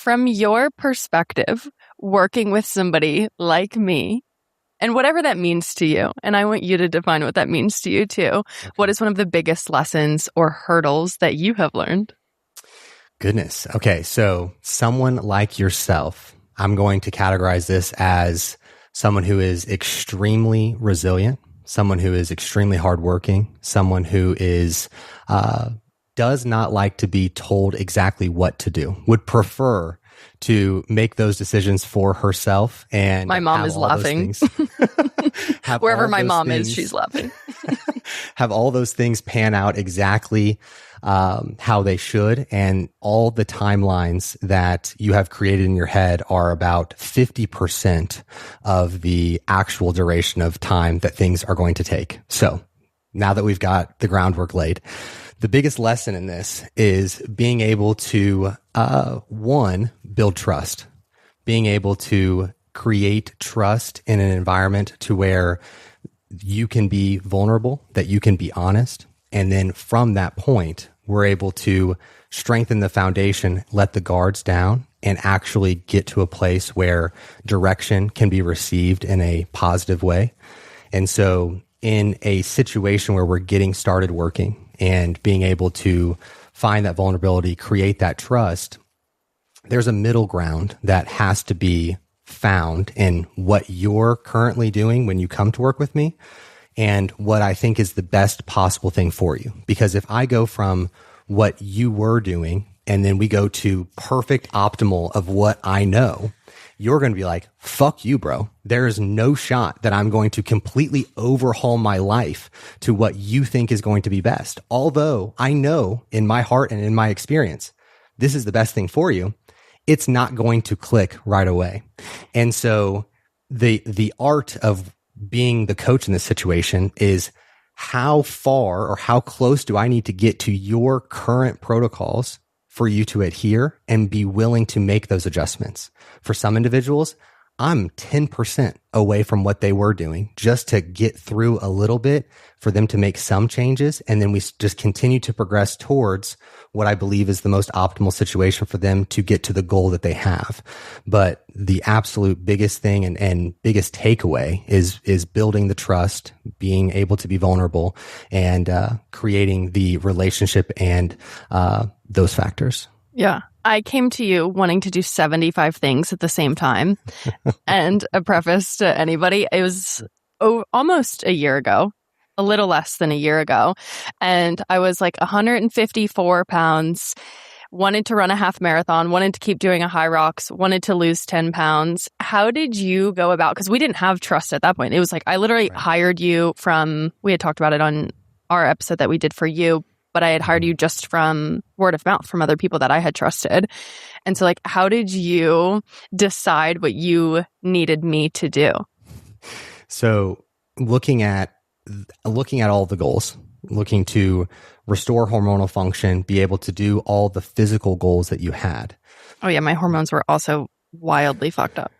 from your perspective, working with somebody like me, and whatever that means to you, and I want you to define what that means to you too. Okay. What is one of the biggest lessons or hurdles that you have learned? Goodness. Okay. So someone like yourself, I'm going to categorize this as someone who is extremely resilient, someone who is extremely hardworking, someone who is, does not like to be told exactly what to do, would prefer to make those decisions for herself. And my mom is laughing. Wherever my mom is, she's laughing. Have all those things pan out exactly how they should. And all the timelines that you have created in your head are about 50% of the actual duration of time that things are going to take. So now that we've got the groundwork laid, the biggest lesson in this is being able to, one, build trust, being able to create trust in an environment to where you can be vulnerable, that you can be honest. And then from that point, we're able to strengthen the foundation, let the guards down, and actually get to a place where direction can be received in a positive way. And so in a situation where we're getting started working and being able to find that vulnerability, create that trust, there's a middle ground that has to be found in what you're currently doing when you come to work with me and what I think is the best possible thing for you. Because if I go from what you were doing and then we go to perfect optimal of what I know, you're going to be like, fuck you, bro. There is no shot that I'm going to completely overhaul my life to what you think is going to be best. Although I know in my heart and in my experience, this is the best thing for you. It's not going to click right away. And so the art of being the coach in this situation is how far or how close do I need to get to your current protocols for you to adhere and be willing to make those adjustments. For some individuals, I'm 10% away from what they were doing just to get through a little bit for them to make some changes. And then we just continue to progress towards what I believe is the most optimal situation for them to get to the goal that they have. But the absolute biggest thing and biggest takeaway is building the trust, being able to be vulnerable, and creating the relationship and those factors. Yeah. I came to you wanting to do 75 things at the same time. And a preface to anybody, it was almost a year ago, a little less than a year ago. And I was like 154 pounds, wanted to run a half marathon, wanted to keep doing a high rocks, wanted to lose 10 pounds. How did you go about, because we didn't have trust at that point. It was like, I literally hired you from, we had talked about it on our episode that we did for you, but I had hired you just from word of mouth from other people that I had trusted. And so like, how did you decide what you needed me to do? So looking at all the goals, looking to restore hormonal function, be able to do all the physical goals that you had. Oh yeah, my hormones were also wildly fucked up.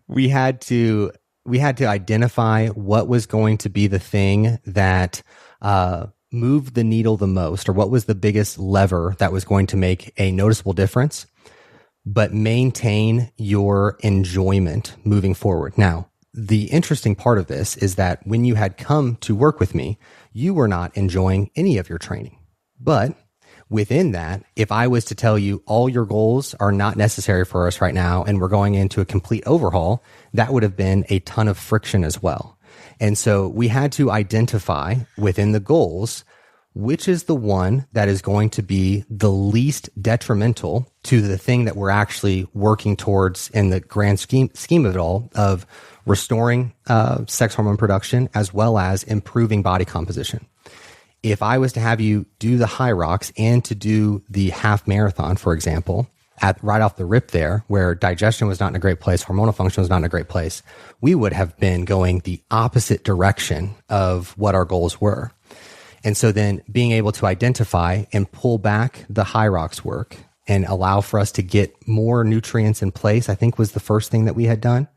We had to identify what was going to be the thing that moved the needle the most, or what was the biggest lever that was going to make a noticeable difference, but maintain your enjoyment moving forward. Now, the interesting part of this is that when you had come to work with me, you were not enjoying any of your training. But within that, if I was to tell you all your goals are not necessary for us right now, and we're going into a complete overhaul, that would have been a ton of friction as well. And so we had to identify within the goals, which is the one that is going to be the least detrimental to the thing that we're actually working towards in the grand scheme of it all, of restoring sex hormone production as well as improving body composition. If I was to have you do the high rocks and to do the half marathon, for example, right off the rip there, where digestion was not in a great place, hormonal function was not in a great place, we would have been going the opposite direction of what our goals were. And so then being able to identify and pull back the high rocks work and allow for us to get more nutrients in place, I think was the first thing that we had done.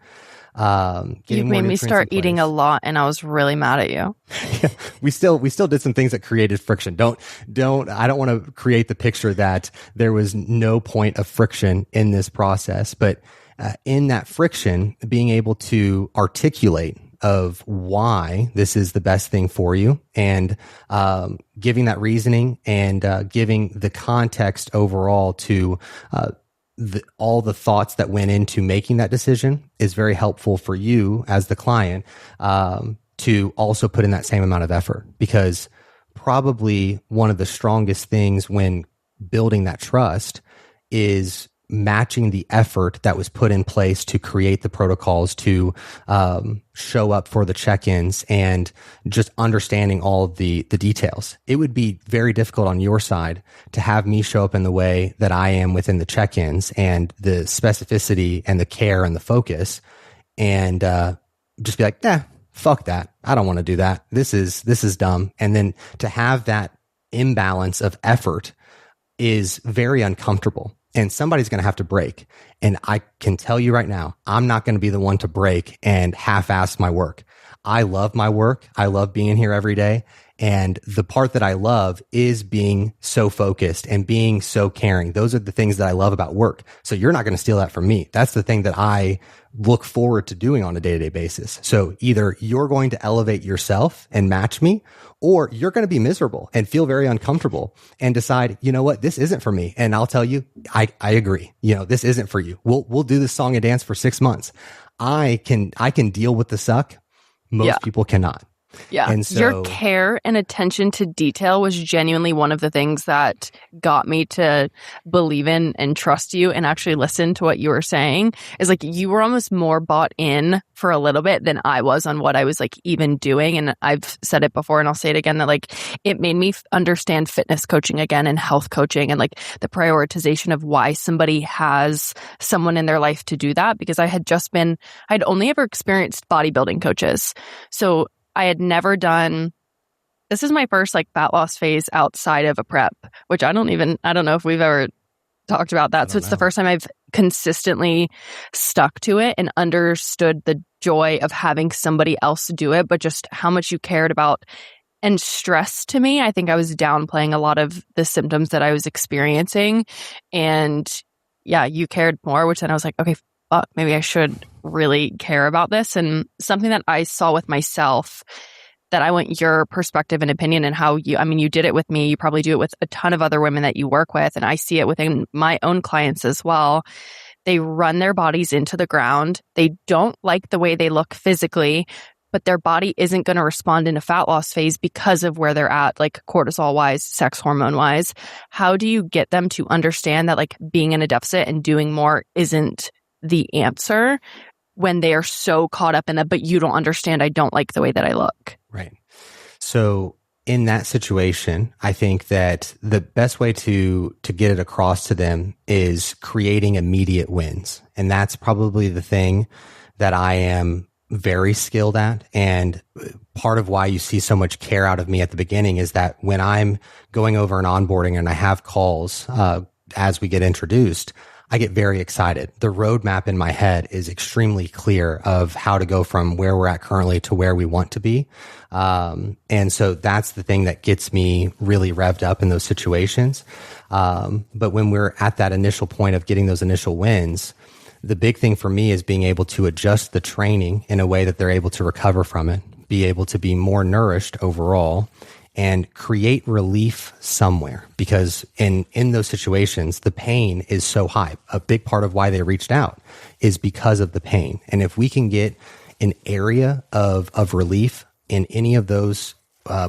You made me start eating a lot, and I was really mad at you. Yeah, we still did some things that created friction. I don't want to create the picture that there was no point of friction in this process, but in that friction, being able to articulate of why this is the best thing for you, and giving that reasoning, and giving the context overall to all the thoughts that went into making that decision is very helpful for you as the client to also put in that same amount of effort, because probably one of the strongest things when building that trust is matching the effort that was put in place to create the protocols, to show up for the check-ins, and just understanding all of the details. It would be very difficult on your side to have me show up in the way that I am within the check-ins, and the specificity and the care and the focus, and just be like, fuck that. I don't want to do that. This is dumb. And then to have that imbalance of effort is very uncomfortable. And somebody's going to have to break. And I can tell you right now, I'm not going to be the one to break and half-ass my work. I love my work. I love being here every day. And the part that I love is being so focused and being so caring. Those are the things that I love about work. So you're not going to steal that from me. That's the thing that I look forward to doing on a day-to-day basis. So either you're going to elevate yourself and match me, or you're going to be miserable and feel very uncomfortable and decide, you know what, this isn't for me. And I'll tell you, I agree. This isn't for you. We'll do this song and dance for 6 months. I can deal with the suck. Most people cannot. Yeah. And so, your care and attention to detail was genuinely one of the things that got me to believe in and trust you and actually listen to what you were saying. Is like you were almost more bought in for a little bit than I was on what I was like even doing. And I've said it before and I'll say it again, that like it made me understand fitness coaching again and health coaching, and like the prioritization of why somebody has someone in their life to do that. Because I'd only ever experienced bodybuilding coaches. So I had never done, this is my first like fat loss phase outside of a prep, which I don't know if we've ever talked about that. So it's the first time I've consistently stuck to it and understood the joy of having somebody else do it, but just how much you cared about. And stress, to me, I think I was downplaying a lot of the symptoms that I was experiencing. And yeah, you cared more, which then I was like, okay, fuck, maybe I should really care about this. And something that I saw with myself, that I want your perspective and opinion, and how you did it with me. You probably do it with a ton of other women that you work with. And I see it within my own clients as well. They run their bodies into the ground. They don't like the way they look physically, but their body isn't going to respond in a fat loss phase because of where they're at, like cortisol wise, sex hormone wise. How do you get them to understand that like being in a deficit and doing more isn't the answer when they are so caught up in that, but you don't understand, I don't like the way that I look? Right. So in that situation, I think that the best way to get it across to them is creating immediate wins. And that's probably the thing that I am very skilled at. And part of why you see so much care out of me at the beginning is that when I'm going over an onboarding and I have calls as we get introduced, I get very excited. The roadmap in my head is extremely clear of how to go from where we're at currently to where we want to be. And so that's the thing that gets me really revved up in those situations. But when we're at that initial point of getting those initial wins, the big thing for me is being able to adjust the training in a way that they're able to recover from it, be able to be more nourished overall, and create relief somewhere. Because in those situations, the pain is so high. A big part of why they reached out is because of the pain. And if we can get an area of relief in any of those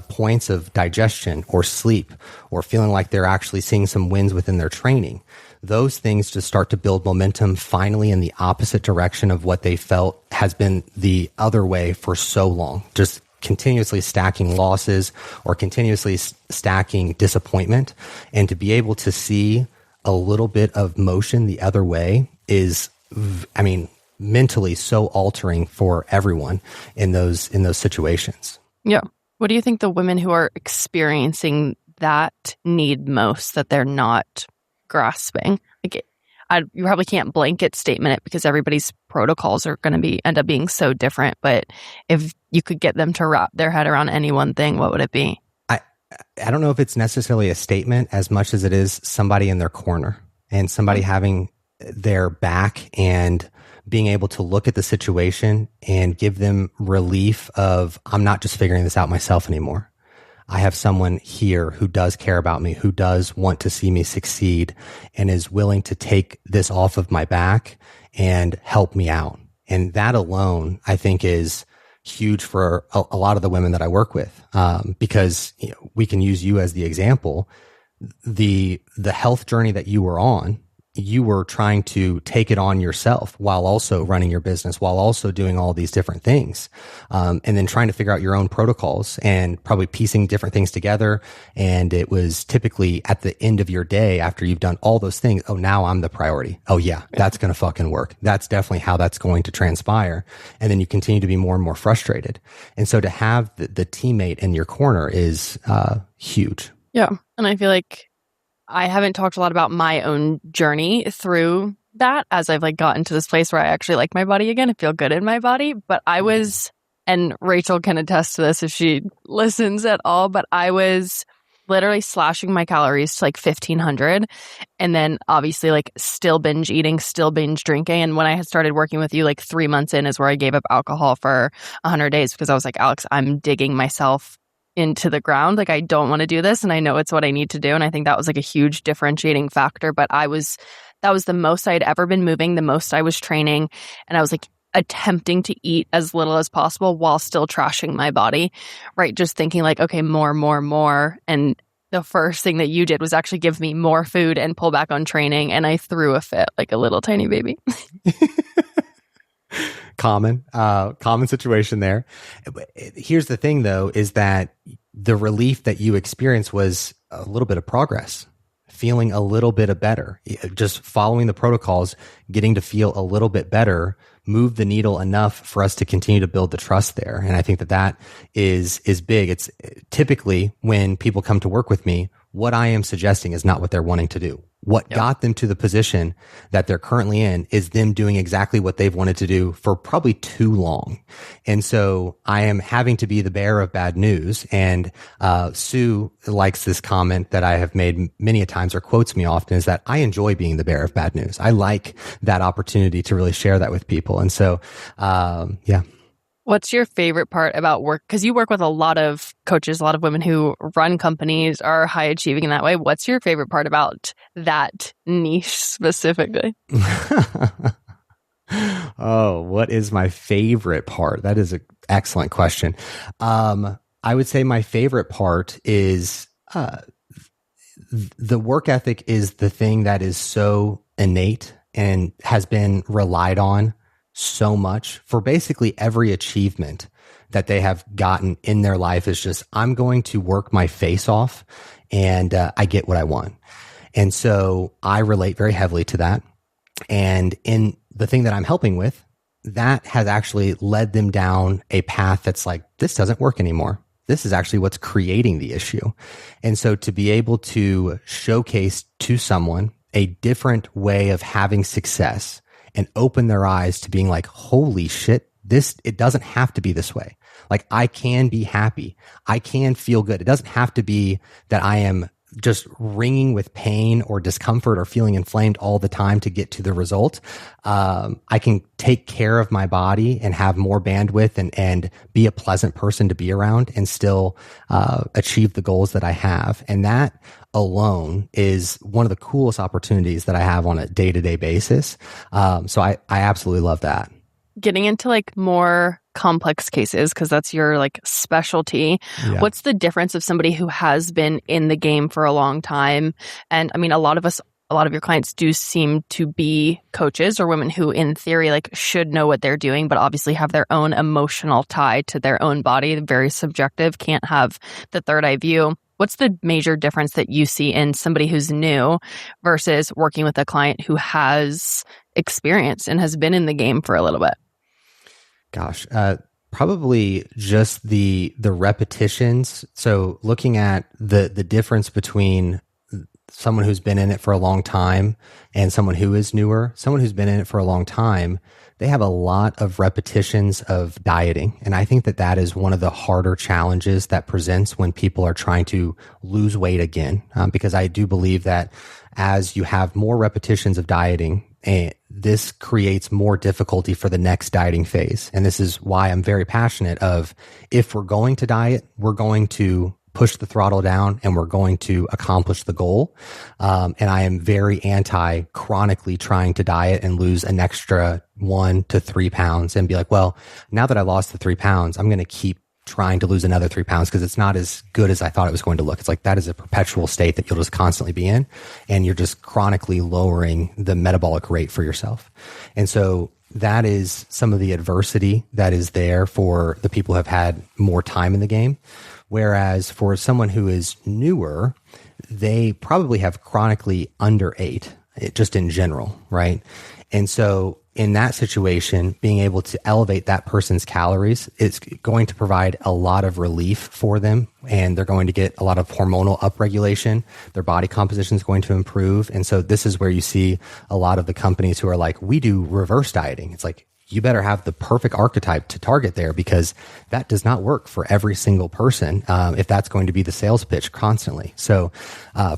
points of digestion or sleep, or feeling like they're actually seeing some wins within their training, those things just start to build momentum finally in the opposite direction of what they felt has been the other way for so long. Just continuously stacking losses or continuously stacking disappointment. And to be able to see a little bit of motion the other way is, mentally so altering for everyone in those situations. Yeah. What do you think the women who are experiencing that need most, that they're not grasping? Like, you probably can't blanket statement it because everybody's protocols are going to end up being so different. But if you could get them to wrap their head around any one thing, what would it be? I don't know if it's necessarily a statement as much as it is somebody in their corner and somebody having their back and being able to look at the situation and give them relief of, I'm not just figuring this out myself anymore. I have someone here who does care about me, who does want to see me succeed and is willing to take this off of my back and help me out. And that alone, I think, is huge for a lot of the women that I work with, because we can use you as the example. The health journey that you were on, you were trying to take it on yourself while also running your business, while also doing all these different things, and then trying to figure out your own protocols and probably piecing different things together. And it was typically at the end of your day after you've done all those things. Oh, now I'm the priority. Oh yeah, that's going to fucking work. That's definitely how that's going to transpire. And then you continue to be more and more frustrated. And so to have the teammate in your corner is huge. Yeah. And I feel like I haven't talked a lot about my own journey through that as I've gotten to this place where I actually like my body again. I feel good in my body. But I was, and Rachel can attest to this if she listens at all, but I was literally slashing my calories to 1,500 and then obviously still binge eating, still binge drinking. And when I had started working with you 3 months in is where I gave up alcohol for 100 days because I was like, Alex, I'm digging myself into the ground. I don't want to do this. And I know it's what I need to do. And I think that was a huge differentiating factor. But that was the most I'd ever been moving, the most I was training. And I was attempting to eat as little as possible while still trashing my body, right? Just thinking okay, more. And the first thing that you did was actually give me more food and pull back on training. And I threw a fit like a little tiny baby. Common situation there. Here's the thing though, is that the relief that you experienced was a little bit of progress, feeling a little bit better, just following the protocols, getting to feel a little bit better, move the needle enough for us to continue to build the trust there. And I think that is big. It's typically when people come to work with me, what I am suggesting is not what they're wanting to do. What got them to the position that they're currently in is them doing exactly what they've wanted to do for probably too long. And so I am having to be the bearer of bad news. And Sue likes this comment that I have made many a times or quotes me often, is that I enjoy being the bearer of bad news. I like that opportunity to really share that with people. And so, yeah. What's your favorite part about work? Because you work with a lot of coaches, a lot of women who run companies, are high achieving in that way. What's your favorite part about that niche specifically? Oh, what is my favorite part? That is an excellent question. I would say my favorite part is the work ethic is the thing that is so innate and has been relied on so much for basically every achievement that they have gotten in their life. Is just, I'm going to work my face off and I get what I want. And so I relate very heavily to that. And in the thing that I'm helping with, that has actually led them down a path that's this doesn't work anymore. This is actually what's creating the issue. And so to be able to showcase to someone a different way of having success and open their eyes to being holy shit, it doesn't have to be this way. I can be happy. I can feel good. It doesn't have to be that I am just wringing with pain or discomfort or feeling inflamed all the time to get to the result. I can take care of my body and have more bandwidth and be a pleasant person to be around and still achieve the goals that I have. And that alone is one of the coolest opportunities that I have on a day-to-day basis. So I absolutely love that. Getting into more complex cases, because that's your specialty. Yeah. What's the difference of somebody who has been in the game for a long time? And I mean, a lot of your clients do seem to be coaches or women who in theory should know what they're doing, but obviously have their own emotional tie to their own body, very subjective, can't have the third eye view. What's the major difference that you see in somebody who's new versus working with a client who has experience and has been in the game for a little bit? Gosh, probably just the repetitions. So looking at the difference between someone who's been in it for a long time and someone who is newer. Someone who's been in it for a long time, they have a lot of repetitions of dieting. And I think that that is one of the harder challenges that presents when people are trying to lose weight again. Because I do believe that as you have more repetitions of dieting, this creates more difficulty for the next dieting phase. And this is why I'm very passionate of, if we're going to diet, we're going to push the throttle down and we're going to accomplish the goal. And I am very anti chronically trying to diet and lose an extra 1 to 3 pounds and be like, well, now that I lost the 3 pounds, I'm going to keep trying to lose another 3 pounds because it's not as good as I thought it was going to look. It's like that is a perpetual state that you'll just constantly be in, and you're just chronically lowering the metabolic rate for yourself. And so that is some of the adversity that is there for the people who have had more time in the game. Whereas for someone who is newer, they probably have chronically underate, just in general, right? And so in that situation, being able to elevate that person's calories is going to provide a lot of relief for them, and they're going to get a lot of hormonal upregulation. Their body composition is going to improve. And so this is where you see a lot of the companies who are like, we do reverse dieting. It's like, you better have the perfect archetype to target there, because that does not work for every single person if that's going to be the sales pitch constantly. So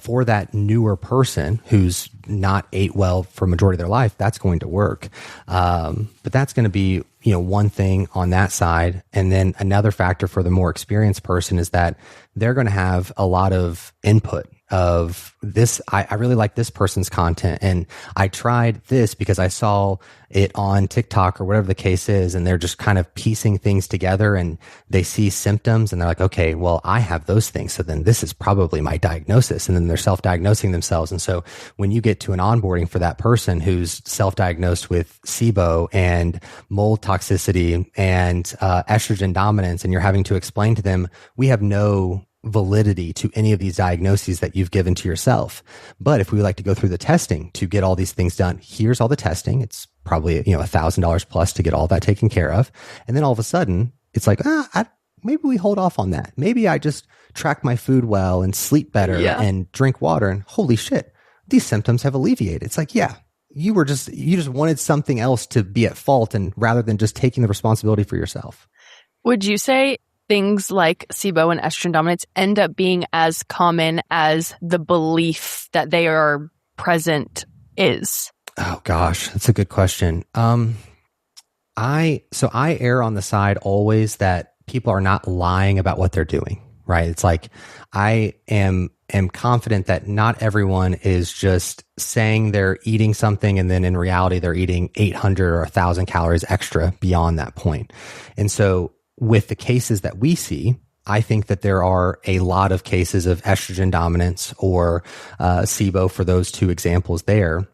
for that newer person who's not ate well for a majority of their life, that's going to work. But that's going to be, one thing on that side. And then another factor for the more experienced person is that they're going to have a lot of input of this. I really like this person's content, and I tried this because I saw it on TikTok or whatever the case is, and they're just kind of piecing things together, and they see symptoms and they're like, okay, well, I have those things, so then this is probably my diagnosis. And then they're self-diagnosing themselves. And so when you get to an onboarding for that person who's self-diagnosed with SIBO and mold toxicity and estrogen dominance, and you're having to explain to them, we have no validity to any of these diagnoses that you've given to yourself. But if we would like to go through the testing to get all these things done, here's all the testing. It's probably, $1,000 plus to get all that taken care of. And then all of a sudden it's like, maybe we hold off on that. Maybe I just track my food well and sleep better and drink water, and holy shit, these symptoms have alleviated. It's like, yeah, you just wanted something else to be at fault, and rather than just taking the responsibility for yourself. Would you say things like SIBO and estrogen dominance end up being as common as the belief that they are present is? Oh gosh, that's a good question. I err on the side always that people are not lying about what they're doing, right? It's like, I am confident that not everyone is just saying they're eating something and then in reality they're eating 800 or 1,000 calories extra beyond that point. And so with the cases that we see, I think that there are a lot of cases of estrogen dominance or SIBO for those two examples there.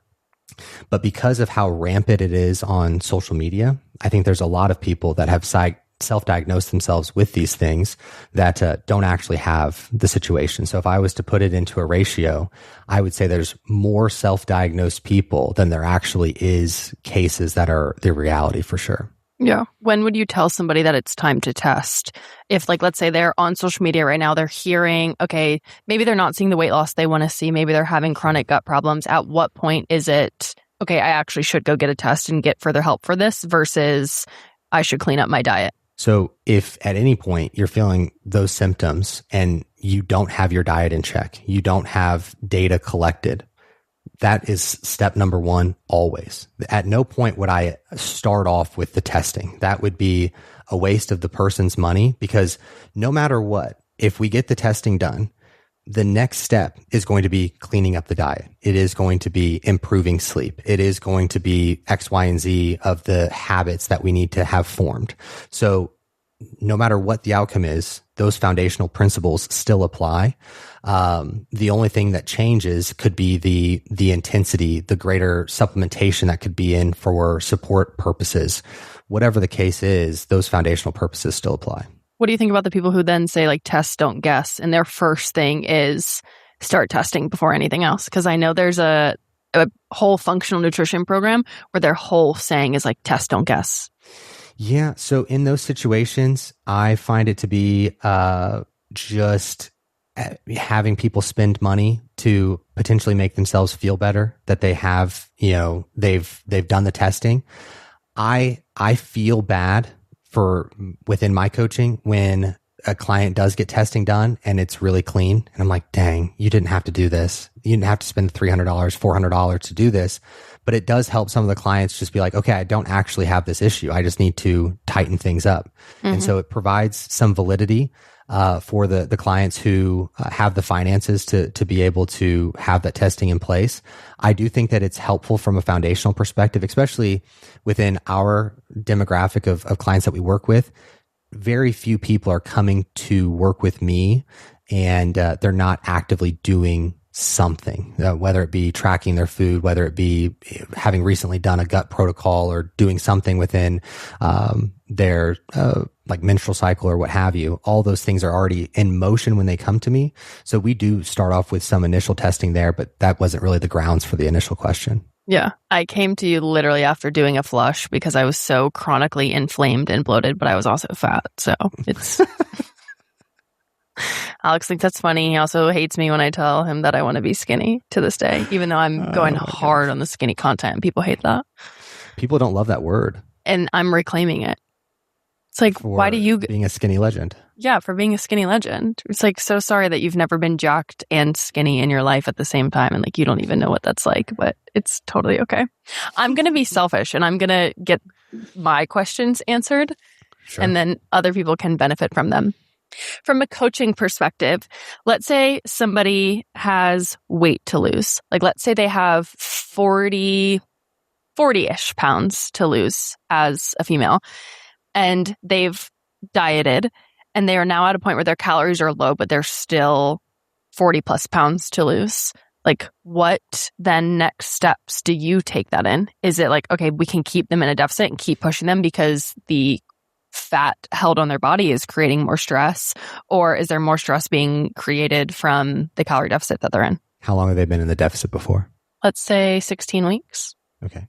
But because of how rampant it is on social media, I think there's a lot of people that have self-diagnosed themselves with these things that don't actually have the situation. So if I was to put it into a ratio, I would say there's more self-diagnosed people than there actually is cases that are the reality for sure. Yeah. When would you tell somebody that it's time to test? If, like, let's say they're on social media right now, they're hearing, okay, maybe they're not seeing the weight loss they want to see. Maybe they're having chronic gut problems. At what point is it, okay, I actually should go get a test and get further help for this versus I should clean up my diet? So if at any point you're feeling those symptoms and you don't have your diet in check, you don't have data collected, that is step number one always. At no point would I start off with the testing. That would be a waste of the person's money, because no matter what, if we get the testing done, the next step is going to be cleaning up the diet. It is going to be improving sleep. It is going to be X, Y, and Z of the habits that we need to have formed. So no matter what the outcome is, those foundational principles still apply. The only thing that changes could be the intensity, the greater supplementation that could be in for support purposes. Whatever the case is, those foundational purposes still apply. What do you think about the people who then say, like, test, don't guess, and their first thing is start testing before anything else? Because I know there's a whole functional nutrition program where their whole saying is like, test, don't guess. Yeah. So in those situations, I find it to be just having people spend money to potentially make themselves feel better, that they have, they've done the testing. I feel bad for within my coaching when a client does get testing done and it's really clean. And I'm like, dang, you didn't have to do this. You didn't have to spend $300, $400 to do this. But it does help some of the clients just be like, okay, I don't actually have this issue. I just need to tighten things up. And so it provides some validity for the clients who have the finances to be able to have that testing in place. I do think that it's helpful from a foundational perspective, especially within our demographic of clients that we work with. Very few people are coming to work with me and they're not actively doing something, whether it be tracking their food, whether it be having recently done a gut protocol or doing something within their like menstrual cycle or what have you. All those things are already in motion when they come to me. So we do start off with some initial testing there, but that wasn't really the grounds for the initial question. Yeah. I came to you literally after doing a flush because I was so chronically inflamed and bloated, but I was also fat. So it's... Alex thinks that's funny. He also hates me when I tell him that I want to be skinny to this day, even though I'm going hard on the skinny content. People hate that. People don't love that word. And I'm reclaiming it. It's like, why do you... being a skinny legend. Yeah, for being a skinny legend. It's like, so sorry that you've never been jacked and skinny in your life at the same time. And like, you don't even know what that's like, but it's totally okay. I'm going to be selfish and I'm going to get my questions answered. Sure. And then other people can benefit from them. From a coaching perspective, let's say somebody has weight to lose. Like, let's say they have 40-ish pounds to lose as a female, and they've dieted, and they are now at a point where their calories are low, but they're still 40 plus pounds to lose. Like, what then next steps do you take that in? Is it like, okay, we can keep them in a deficit and keep pushing them because the fat held on their body is creating more stress, or is there more stress being created from the calorie deficit that they're in? How long have they been in the deficit before? Let's say 16 weeks. Okay.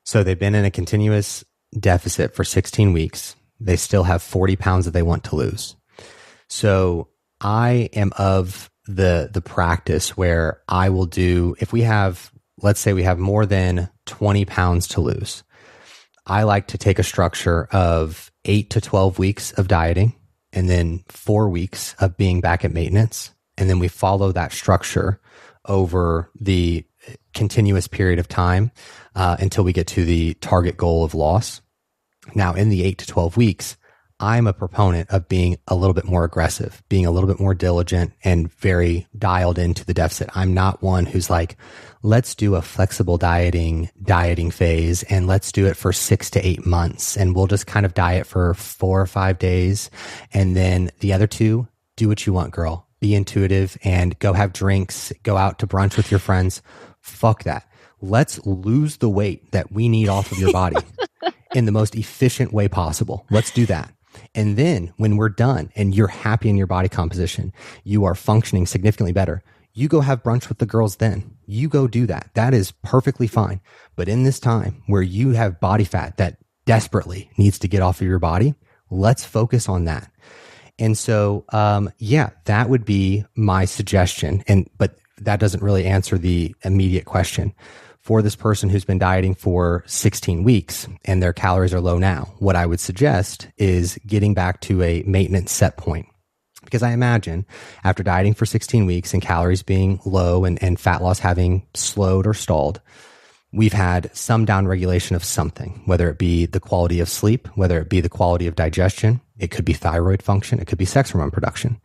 So they've been in a continuous deficit for 16 weeks. They still have 40 pounds that they want to lose. So I am of the practice where I will do, if we have, let's say we have more than 20 pounds to lose, I like to take a structure of 8 to 12 weeks of dieting and then 4 weeks of being back at maintenance. And then we follow that structure over the continuous period of time until we get to the target goal of loss. Now, in the 8 to 12 weeks, I'm a proponent of being a little bit more aggressive, being a little bit more diligent and very dialed into the deficit. I'm not one who's like, let's do a flexible dieting phase and let's do it for 6 to 8 months. And we'll just kind of diet for 4 or 5 days. And then the other 2, do what you want, girl. Be intuitive and go have drinks, go out to brunch with your friends. Fuck that. Let's lose the weight that we need off of your body in the most efficient way possible. Let's do that. And then when we're done and you're happy in your body composition, you are functioning significantly better. You go have brunch with the girls then. You go do that. That is perfectly fine. But in this time where you have body fat that desperately needs to get off of your body, let's focus on that. And so, that would be my suggestion. But that doesn't really answer the immediate question. For this person who's been dieting for 16 weeks and their calories are low now, what I would suggest is getting back to a maintenance set point. Because I imagine after dieting for 16 weeks and calories being low and fat loss having slowed or stalled, we've had some downregulation of something, whether it be the quality of sleep, whether it be the quality of digestion. It could be thyroid function. It could be sex hormone production.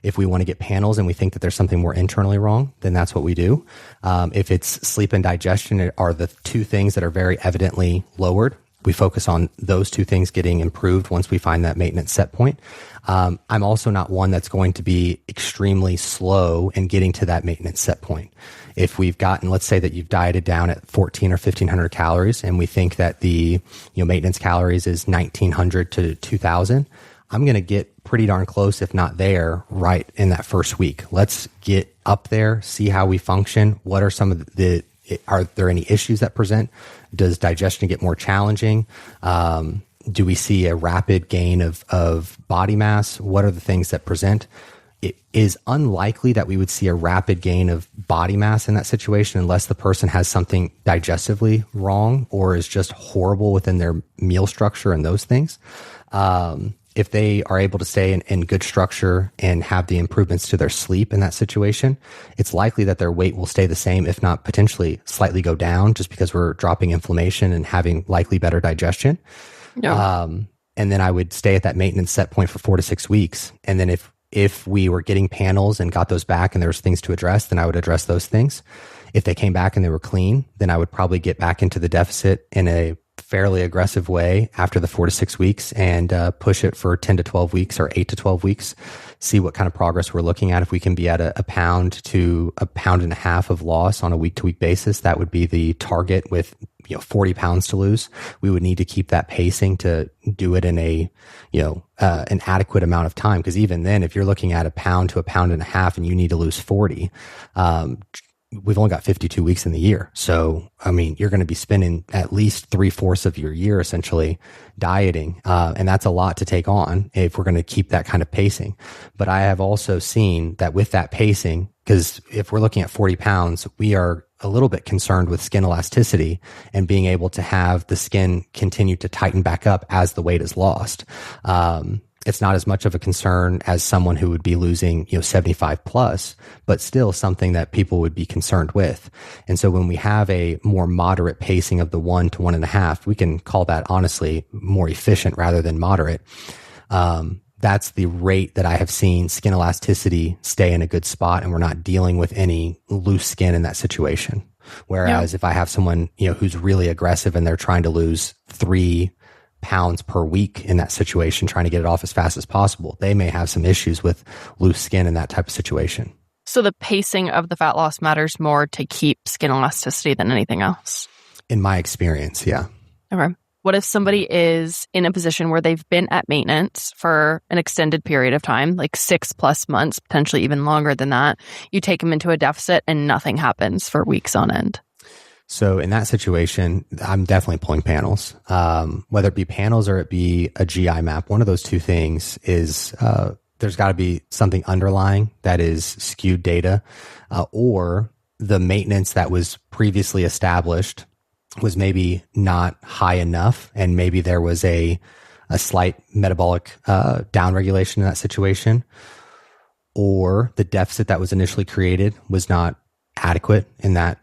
If we want to get panels and we think that there's something more internally wrong, then that's what we do. If it's sleep and digestion are the 2 things that are very evidently lowered, we focus on those 2 things getting improved once we find that maintenance set point. I'm also not one that's going to be extremely slow in getting to that maintenance set point. If we've gotten, let's say that you've dieted down at 14 or 1500 calories and we think that the maintenance calories is 1900 to 2000, I'm going to get pretty darn close, if not there, right in that first week. Let's get up there, see how we function. What are some of are there any issues that present? Does digestion get more challenging? Do we see a rapid gain of body mass? What are the things that present? it is unlikely that we would see a rapid gain of body mass in that situation unless the person has something digestively wrong or is just horrible within their meal structure and those things. If they are able to stay in good structure and have the improvements to their sleep in that situation, it's likely that their weight will stay the same, if not potentially slightly go down, just because we're dropping inflammation and having likely better digestion. Yeah. And then I would stay at that maintenance set point for 4 to 6 weeks. And then if we were getting panels and got those back and there was things to address, then I would address those things. If they came back and they were clean, then I would probably get back into the deficit in a fairly aggressive way after the 4 to 6 weeks and push it for 10 to 12 weeks or 8 to 12 weeks, see what kind of progress we're looking at. If we can be at a pound to a pound and a half of loss on a week to week basis, that would be the target with 40 pounds to lose. We would need to keep that pacing to do it in a, an adequate amount of time. Because even then, if you're looking at a pound to a pound and a half and you need to lose 40, we've only got 52 weeks in the year. So, I mean, you're going to be spending at least 3/4 of your year essentially dieting. And that's a lot to take on if we're going to keep that kind of pacing. But I have also seen that with that pacing, because if we're looking at 40 pounds, we are a little bit concerned with skin elasticity and being able to have the skin continue to tighten back up as the weight is lost. It's not as much of a concern as someone who would be losing, 75 plus, but still something that people would be concerned with. And so when we have a more moderate pacing of the 1 to 1.5, we can call that honestly more efficient rather than moderate. That's the rate that I have seen skin elasticity stay in a good spot, and we're not dealing with any loose skin in that situation. Whereas if I have someone, who's really aggressive and they're trying to lose 3 pounds per week in that situation, trying to get it off as fast as possible, they may have some issues with loose skin in that type of situation. So the pacing of the fat loss matters more to keep skin elasticity than anything else? In my experience, yeah. Okay. What if somebody is in a position where they've been at maintenance for an extended period of time, like 6+ months, potentially even longer than that? You take them into a deficit and nothing happens for weeks on end. So in that situation, I'm definitely pulling panels. Whether it be panels or it be a GI map, one of those two things is there's got to be something underlying that is skewed data, or the maintenance that was previously established was maybe not high enough, and maybe there was a slight metabolic downregulation in that situation, or the deficit that was initially created was not adequate in that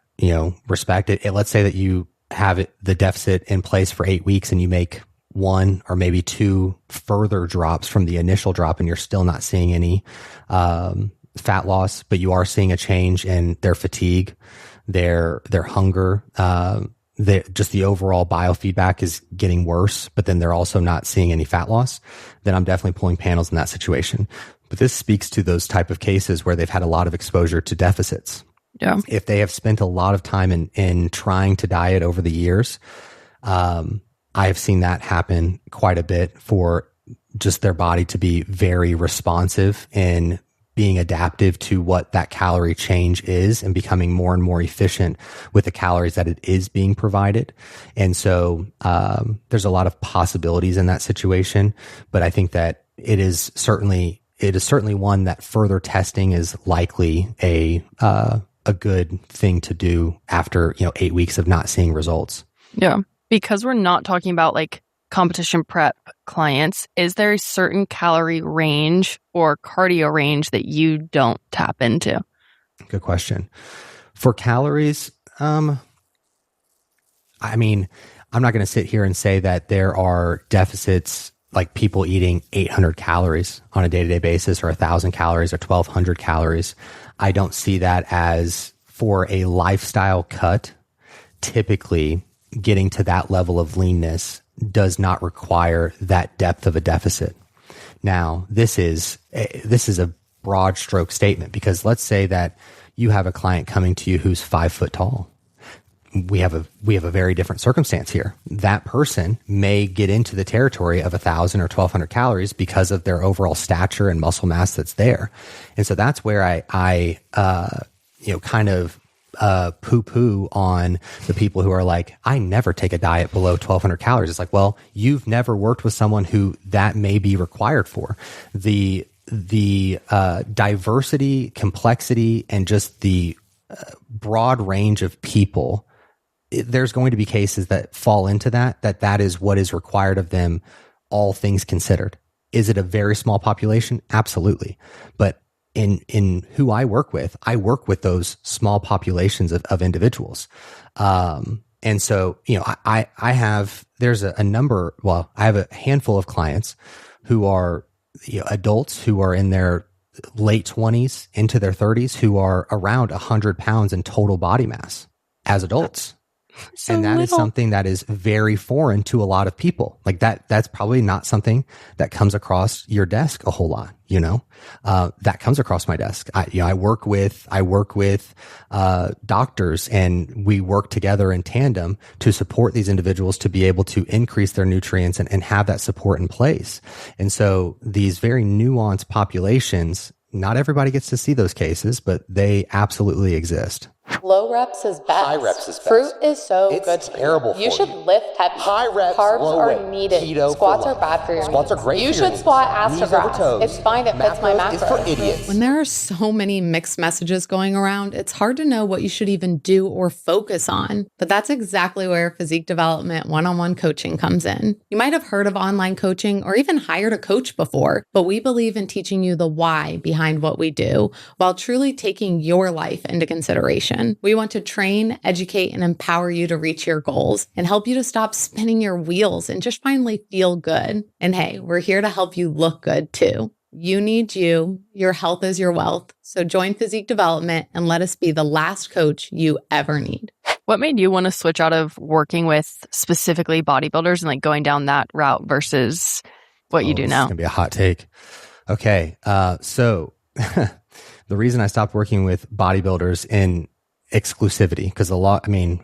respect. Let's say that you have the deficit in place for 8 weeks and you make 1 or maybe 2 further drops from the initial drop, and you're still not seeing any fat loss, but you are seeing a change in their fatigue, their hunger, just the overall biofeedback is getting worse, but then they're also not seeing any fat loss, then I'm definitely pulling panels in that situation. But this speaks to those type of cases where they've had a lot of exposure to deficits. Yeah. If they have spent a lot of time in trying to diet over the years, I have seen that happen quite a bit for just their body to be very responsive in being adaptive to what that calorie change is and becoming more and more efficient with the calories that it is being provided. And so there's a lot of possibilities in that situation, but I think that it is certainly one that further testing is likely a good thing to do after 8 weeks of not seeing results. Yeah. Because we're not talking about like competition prep clients, is there a certain calorie range or cardio range that you don't tap into? Good question. For calories, I mean, I'm not going to sit here and say that there are deficits like people eating 800 calories on a day-to-day basis or 1,000 calories or 1,200 calories. I don't see that as, for a lifestyle cut, typically getting to that level of leanness does not require that depth of a deficit. Now, this is a broad stroke statement, because let's say that you have a client coming to you who's 5 foot tall. We have a very different circumstance here. That person may get into the territory of 1,000 or 1,200 calories because of their overall stature and muscle mass that's there. And so that's where I kind of poo-poo on the people who are like, I never take a diet below 1,200 calories. It's like, well, you've never worked with someone who that may be required for. The the diversity, complexity, and just the broad range of people, there's going to be cases that fall into that is what is required of them, all things considered. Is it a very small population? Absolutely. But in who I work with those small populations of individuals. And so, I have, there's a number, well, I have a handful of clients who are adults who are in their late 20s into their 30s who are around 100 pounds in total body mass as adults. So and that little. is something that is very foreign to a lot of people. Like that's probably not something that comes across your desk a whole lot, that comes across my desk. I work with doctors, and we work together in tandem to support these individuals to be able to increase their nutrients and have that support in place. And so these very nuanced populations, not everybody gets to see those cases, but they absolutely exist. Low reps is best. High reps is best. Fruit is so It's good. terrible for you. should lift heavy. High reps, Carbs low are weight. needed. Keto Squats for are life. bad for your Squats knees. are great You for should your knees. squat ass to Knees over grass. toes. It's fine. It fits my macros. Is for idiots. When there are so many mixed messages going around, it's hard to know what you should even do or focus on. But that's exactly where Physique Development one-on-one coaching comes in. You might have heard of online coaching or even hired a coach before, but we believe in teaching you the why behind what we do while truly taking your life into consideration. We want to train, educate, and empower you to reach your goals and help you to stop spinning your wheels and just finally feel good. And hey, we're here to help you look good too. You need you. Your health is your wealth. So join Physique Development and let us be the last coach you ever need. What made you want to switch out of working with specifically bodybuilders and like going down that route versus what you do now? It's going to be a hot take. Okay. So the reason I stopped working with bodybuilders in exclusivity, because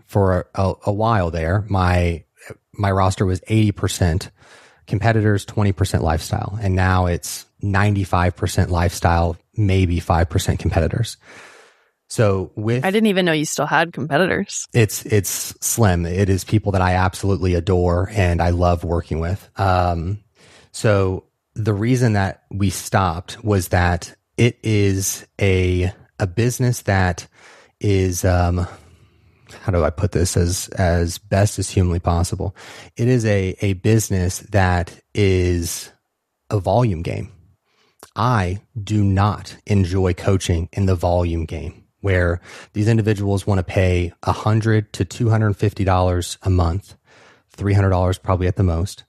for a while there, my roster was 80% competitors, 20% lifestyle. And now it's 95% lifestyle, maybe 5% competitors. So I didn't even know you still had competitors. It's slim. It is people that I absolutely adore and I love working with. So the reason that we stopped was that it is a business that is, how do I put this as best as humanly possible? It is a business that is a volume game. I do not enjoy coaching in the volume game where these individuals want to pay $100 to $250 a month, $300 probably at the most.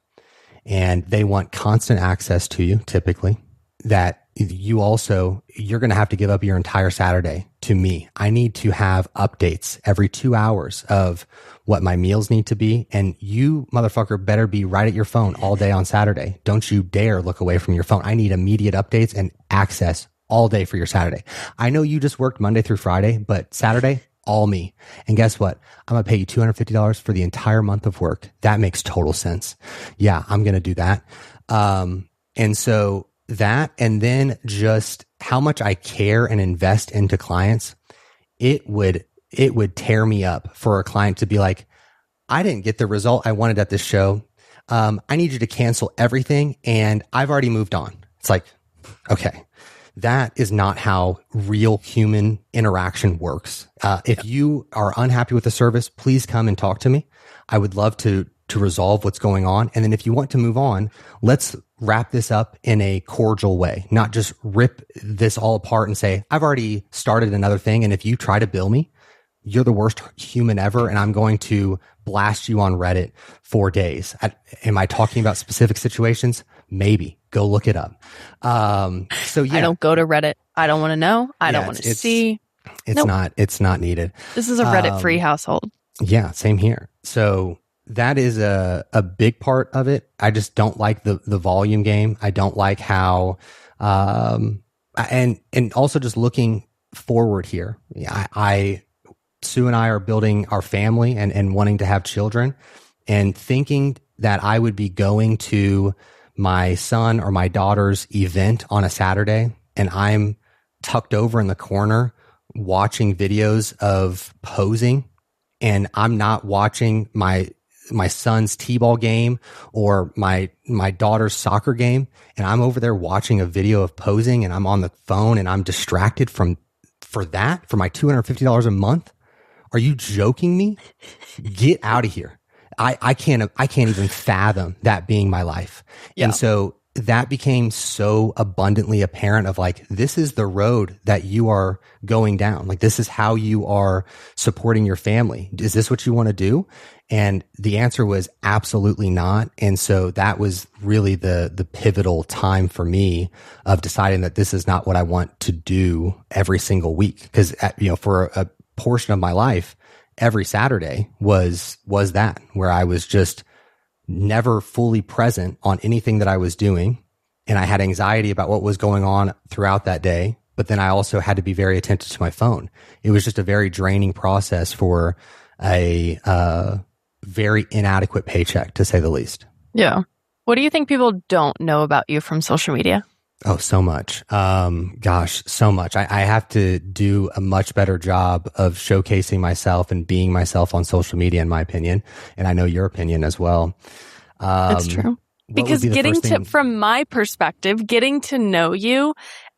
And they want constant access to you, typically, that you're going to have to give up your entire Saturday to me. I need to have updates every 2 hours of what my meals need to be. And you, motherfucker, better be right at your phone all day on Saturday. Don't you dare look away from your phone. I need immediate updates and access all day for your Saturday. I know you just worked Monday through Friday, but Saturday, all me. And guess what? I'm going to pay you $250 for the entire month of work. That makes total sense. Yeah, I'm going to do that. And so that, and then just how much I care and invest into clients, it would tear me up for a client to be like, I didn't get the result I wanted at this show. I need you to cancel everything. And I've already moved on. It's like, okay, that is not how real human interaction works. If you are unhappy with the service, please come and talk to me. I would love to resolve what's going on. And then if you want to move on, let's wrap this up in a cordial way, not just rip this all apart and say, I've already started another thing. And if you try to bill me, you're the worst human ever. And I'm going to blast you on Reddit for days. Am I talking about specific situations? Maybe. Go look it up. So yeah. I don't go to Reddit. I don't want to know. I don't want to see. It's not needed. This is a Reddit free household. Yeah, same here. So that is a big part of it. I just don't like the volume game. I don't like how, and also just looking forward here. Sue and I are building our family and wanting to have children, and thinking that I would be going to my son or my daughter's event on a Saturday and I'm tucked over in the corner watching videos of posing, and I'm not watching my my son's t-ball game or my daughter's soccer game, and I'm over there watching a video of posing and I'm on the phone and I'm distracted for my $250 a month. Are you joking me? Get out of here. I can't even fathom that being my life. Yeah. And so that became so abundantly apparent of like, this is the road that you are going down. Like, this is how you are supporting your family. Is this what you want to do? And the answer was absolutely not. And so that was really the pivotal time for me of deciding that this is not what I want to do every single week. Cause for a portion of my life, every Saturday was that where I was just never fully present on anything that I was doing. And I had anxiety about what was going on throughout that day. But then I also had to be very attentive to my phone. It was just a very draining process for a very inadequate paycheck, to say the least. Yeah. What do you think people don't know about you from social media? Oh, so much. Gosh, so much. I have to do a much better job of showcasing myself and being myself on social media, in my opinion. And I know your opinion as well. That's true. Because from my perspective, getting to know you,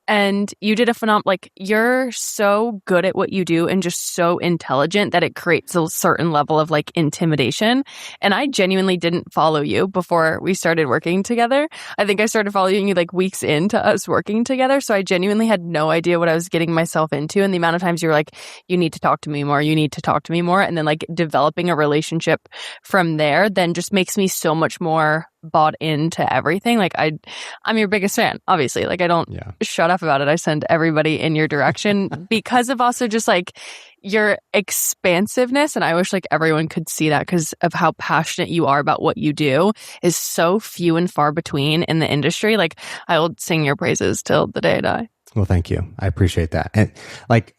and you did a phenomenal, like, you're so good at what you do and just so intelligent that it creates a certain level of like intimidation. And I genuinely didn't follow you before we started working together. I think I started following you like weeks into us working together. So I genuinely had no idea what I was getting myself into. And the amount of times you were like, you need to talk to me more. You need to talk to me more. And then like developing a relationship from there then just makes me so much more bought into everything. Like I'm your biggest fan, obviously. Like I don't shut up about it. I send everybody in your direction because of also just like your expansiveness. And I wish like everyone could see that because of how passionate you are about what you do is so few and far between in the industry. Like I will sing your praises till the day I die. Well, thank you. I appreciate that. And like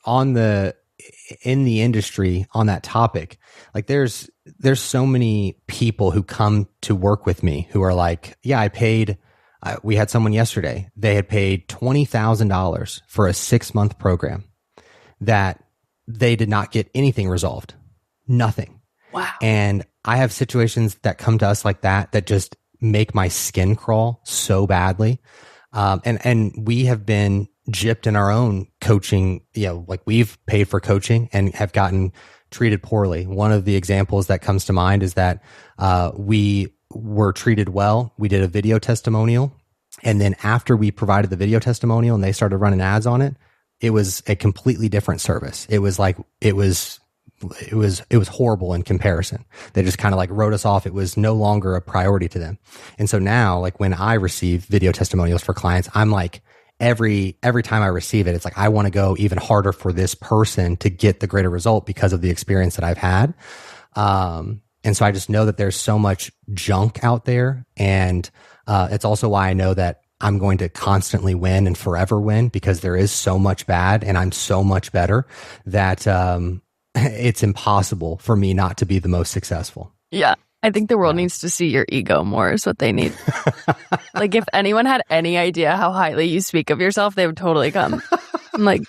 in the industry on that topic, like there's so many people who come to work with me who are like, yeah, we had someone yesterday, they had paid $20,000 for a 6-month program that they did not get anything resolved. Nothing. Wow. And I have situations that come to us like that just make my skin crawl so badly. And we have been gypped in our own coaching, like we've paid for coaching and have gotten treated poorly. One of the examples that comes to mind is that we were treated well. We did a video testimonial. And then after we provided the video testimonial and they started running ads on it, it was a completely different service. It was horrible in comparison. They just kind of like wrote us off. It was no longer a priority to them. And so now, like when I receive video testimonials for clients, I'm like, every time I receive it, it's like, I want to go even harder for this person to get the greater result because of the experience that I've had. And so I just know that there's so much junk out there. And it's also why I know that I'm going to constantly win and forever win because there is so much bad and I'm so much better that it's impossible for me not to be the most successful. Yeah. I think the world needs to see your ego more is what they need. Like if anyone had any idea how highly you speak of yourself, they would totally come. I'm like,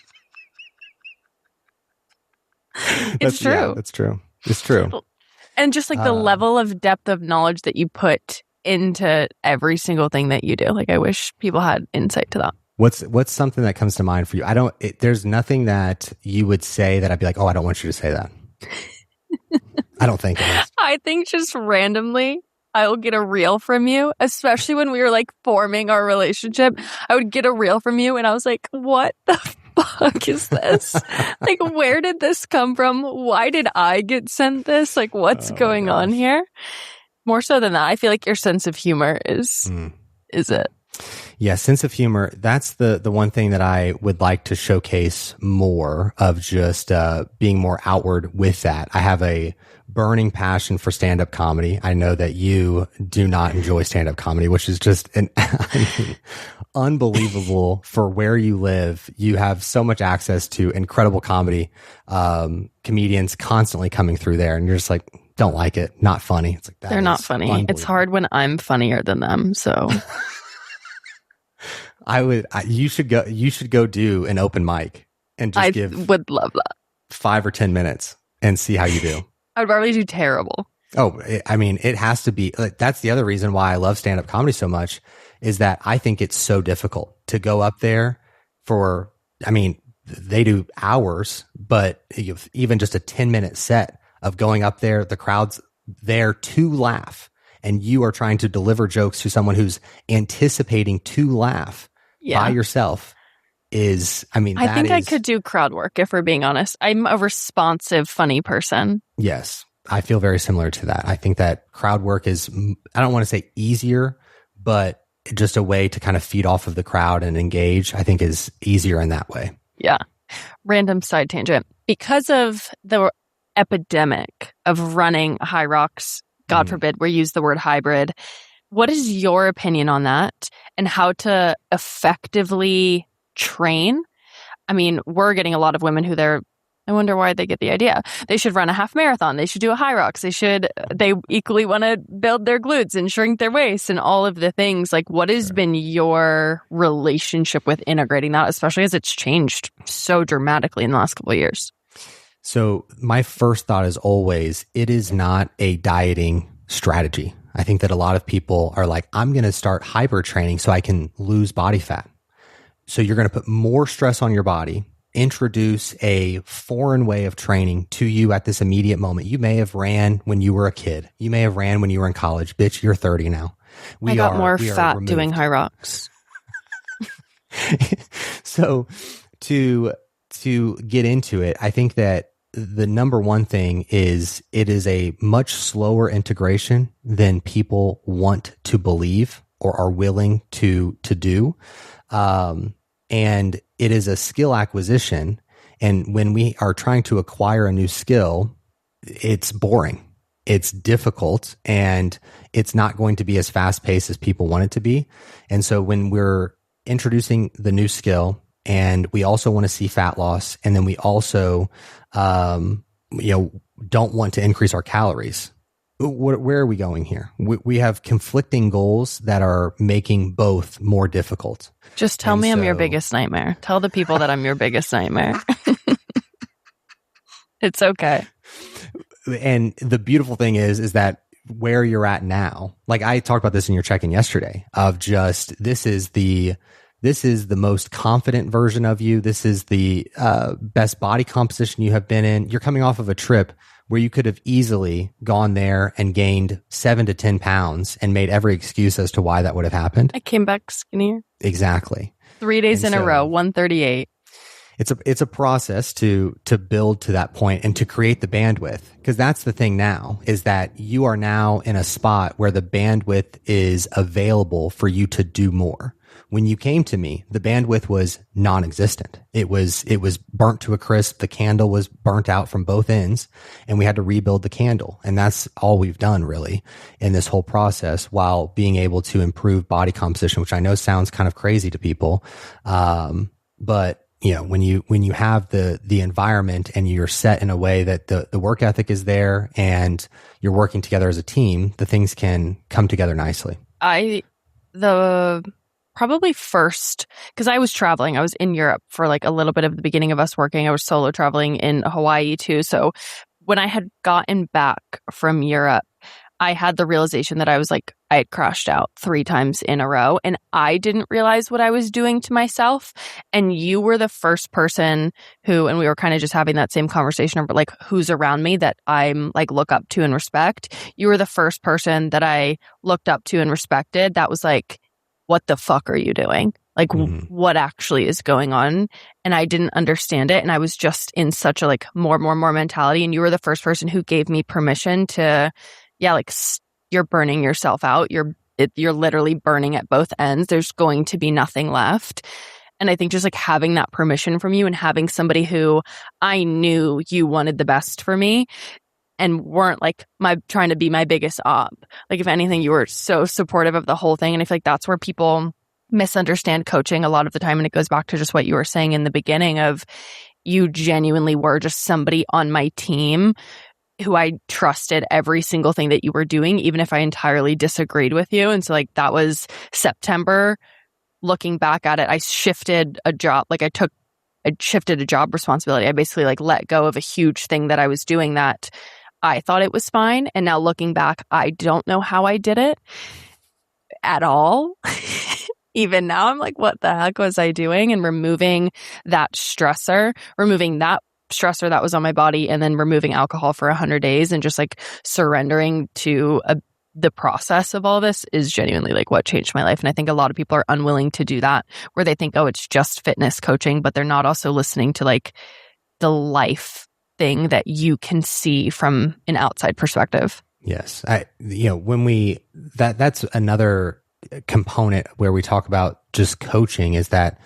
it's true. Yeah, that's true. It's true. And just like the level of depth of knowledge that you put into every single thing that you do. Like I wish people had insight to that. What's something that comes to mind for you? There's nothing that you would say that I'd be like, oh, I don't want you to say that. I don't think it is. I think just randomly, I will get a reel from you, especially when we were like forming our relationship. I would get a reel from you and I was like, what the fuck is this? Like, where did this come from? Why did I get sent this? Like, what's going on here? More so than that, I feel like your sense of humor is it. Yeah, sense of humor. That's the one thing that I would like to showcase more of, just being more outward with that. I have a burning passion for stand-up comedy. I know that you do not enjoy stand-up comedy, which is just unbelievable for where you live. You have so much access to incredible comedy, comedians constantly coming through there, and you're just like, don't like it, not funny. It's like, they're not funny. It's hard when I'm funnier than them. So you should go do an open mic and just would love that. 5 or 10 minutes and see how you do. I'd probably do terrible. I mean, it has to be. Like, that's the other reason why I love stand-up comedy so much, is that I think it's so difficult to go up there for, I mean, they do hours, but even just a 10-minute set of going up there, the crowd's there to laugh, and you are trying to deliver jokes to someone who's anticipating to laugh by yourself. I think I could do crowd work, if we're being honest. I'm a responsive, funny person. Yes. I feel very similar to that. I think that crowd work is, I don't want to say easier, but just a way to kind of feed off of the crowd and engage, I think is easier in that way. Yeah. Random side tangent. Because of the epidemic of running high rocks, God forbid we use the word hybrid, what is your opinion on that and how to effectively train? I mean, we're getting a lot of women who I wonder why they get the idea. They should run a half marathon. They should do a high rocks. They equally want to build their glutes and shrink their waist and all of the things. Like, what has been your relationship with integrating that, especially as it's changed so dramatically in the last couple of years? So my first thought is always, it is not a dieting strategy. I think that a lot of people are like, I'm going to start hyper training so I can lose body fat. So you're going to put more stress on your body, introduce a foreign way of training to you at this immediate moment. You may have ran when you were a kid. You may have ran when you were in college. Bitch, you're 30 now. I got more fat doing high rocks. So to get into it, I think that the number one thing is it is a much slower integration than people want to believe or are willing to do. And it is a skill acquisition. And when we are trying to acquire a new skill, it's boring, it's difficult, and it's not going to be as fast paced as people want it to be. And so when we're introducing the new skill, and we also want to see fat loss, and then we also, don't want to increase our calories. Where are we going here? We have conflicting goals that are making both more difficult. Just tell me I'm your biggest nightmare. Tell the people that I'm your biggest nightmare. It's okay. And the beautiful thing is that where you're at now, like I talked about this in your check-in yesterday, of just, this is the most confident version of you. This is the best body composition you have been in. You're coming off of a trip where you could have easily gone there and gained 7 to 10 pounds and made every excuse as to why that would have happened. I came back skinnier. Exactly. 3 days in a row, 138. It's a process to build to that point and to create the bandwidth, because that's the thing now, is that you are now in a spot where the bandwidth is available for you to do more. When you came to me, the bandwidth was non-existent. It was burnt to a crisp. The candle was burnt out from both ends, and we had to rebuild the candle. And that's all we've done really in this whole process, while being able to improve body composition, which I know sounds kind of crazy to people. But when you have the environment and you're set in a way that the work ethic is there and you're working together as a team, the things can come together nicely. Probably first, because I was traveling. I was in Europe for like a little bit of the beginning of us working. I was solo traveling in Hawaii too. So when I had gotten back from Europe, I had the realization that I had crashed out 3 times in a row, and I didn't realize what I was doing to myself. And you were the first person and we were kind of just having that same conversation about like who's around me that I'm like look up to and respect. You were the first person that I looked up to and respected that was like, what the fuck are you doing? Like, what actually is going on? And I didn't understand it. And I was just in such a like more mentality. And you were the first person who gave me permission to, you're burning yourself out. You're literally burning at both ends. There's going to be nothing left. And I think just like having that permission from you and having somebody who I knew you wanted the best for me and weren't like trying to be my biggest op. Like, if anything, you were so supportive of the whole thing. And I feel like that's where people misunderstand coaching a lot of the time. And it goes back to just what you were saying in the beginning of you genuinely were just somebody on my team who I trusted every single thing that you were doing, even if I entirely disagreed with you. And so like that was September. Looking back at it, I shifted a job. Like I shifted a job responsibility. I basically like let go of a huge thing that I was doing that I thought it was fine. And now looking back, I don't know how I did it at all. Even now, I'm like, what the heck was I doing? And removing that stressor that was on my body, and then removing alcohol for 100 days and just like surrendering to the process of all this is genuinely like what changed my life. And I think a lot of people are unwilling to do that, where they think, oh, it's just fitness coaching, but they're not also listening to like the life thing that you can see from an outside perspective. Yes. That's another component where we talk about just coaching, is that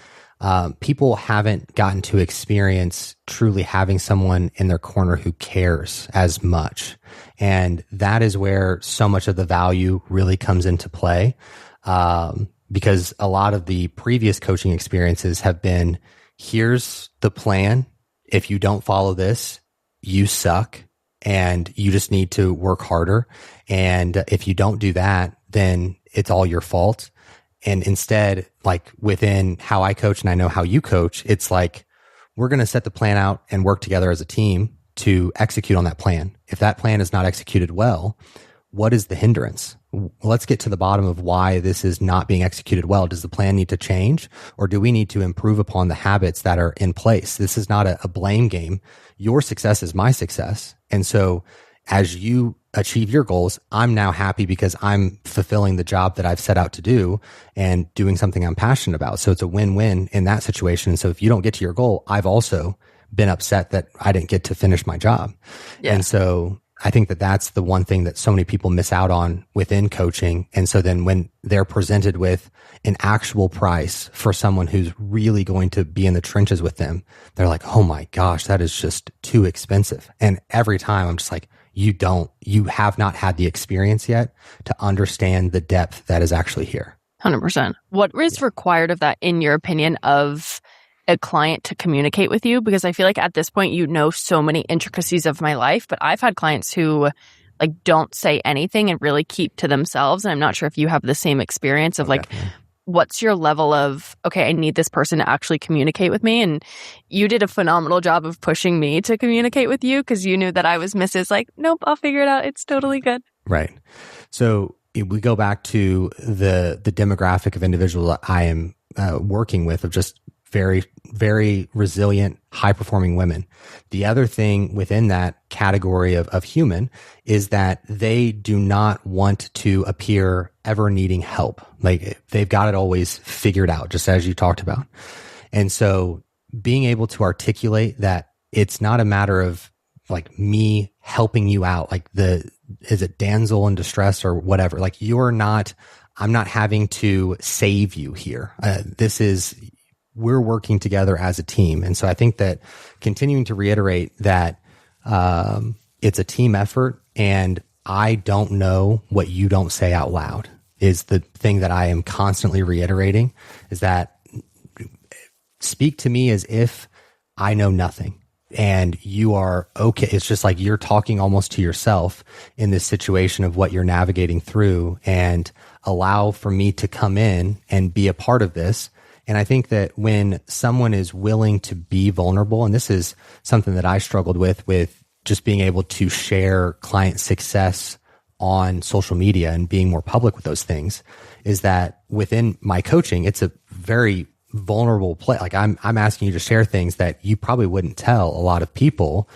people haven't gotten to experience truly having someone in their corner who cares as much. And that is where so much of the value really comes into play. Because a lot of the previous coaching experiences have been, here's the plan. If you don't follow this, you suck and you just need to work harder. And if you don't do that, then it's all your fault. And instead, like within how I coach, and I know how you coach, it's like, we're going to set the plan out and work together as a team to execute on that plan. If that plan is not executed well, what is the hindrance? Let's get to the bottom of why this is not being executed well. Does the plan need to change, or do we need to improve upon the habits that are in place? This is not a blame game. Your success is my success. And so as you achieve your goals, I'm now happy because I'm fulfilling the job that I've set out to do and doing something I'm passionate about. So it's a win-win in that situation. And so if you don't get to your goal, I've also been upset that I didn't get to finish my job. Yeah. And so I think that that's the one thing that so many people miss out on within coaching. And so then when they're presented with an actual price for someone who's really going to be in the trenches with them, they're like, oh my gosh, that is just too expensive. And every time I'm just like, you have not had the experience yet to understand the depth that is actually here. 100%. What is required of that, in your opinion, of a client to communicate with you? Because I feel like at this point, you know so many intricacies of my life, but I've had clients who like don't say anything and really keep to themselves. And I'm not sure if you have the same experience of like, what's your level of, okay, I need this person to actually communicate with me. And you did a phenomenal job of pushing me to communicate with you because you knew that I was Mrs. Like, nope, I'll figure it out. It's totally good. Right. So if we go back to the demographic of individual that I am working with, of just very, very resilient, high-performing women. The other thing within that category of human is that they do not want to appear ever needing help. Like they've got it always figured out, just as you talked about. And so being able to articulate that it's not a matter of like me helping you out, like is it damsel in distress or whatever? Like I'm not having to save you here. We're working together as a team. And so I think that continuing to reiterate that it's a team effort, and I don't know what you don't say out loud is the thing that I am constantly reiterating, is that speak to me as if I know nothing and you are okay. It's just like you're talking almost to yourself in this situation of what you're navigating through, and allow for me to come in and be a part of this. And I think that when someone is willing to be vulnerable, and this is something that I struggled with just being able to share client success on social media and being more public with those things, is that within my coaching, it's a very vulnerable play. Like I'm asking you to share things that you probably wouldn't tell a lot of people,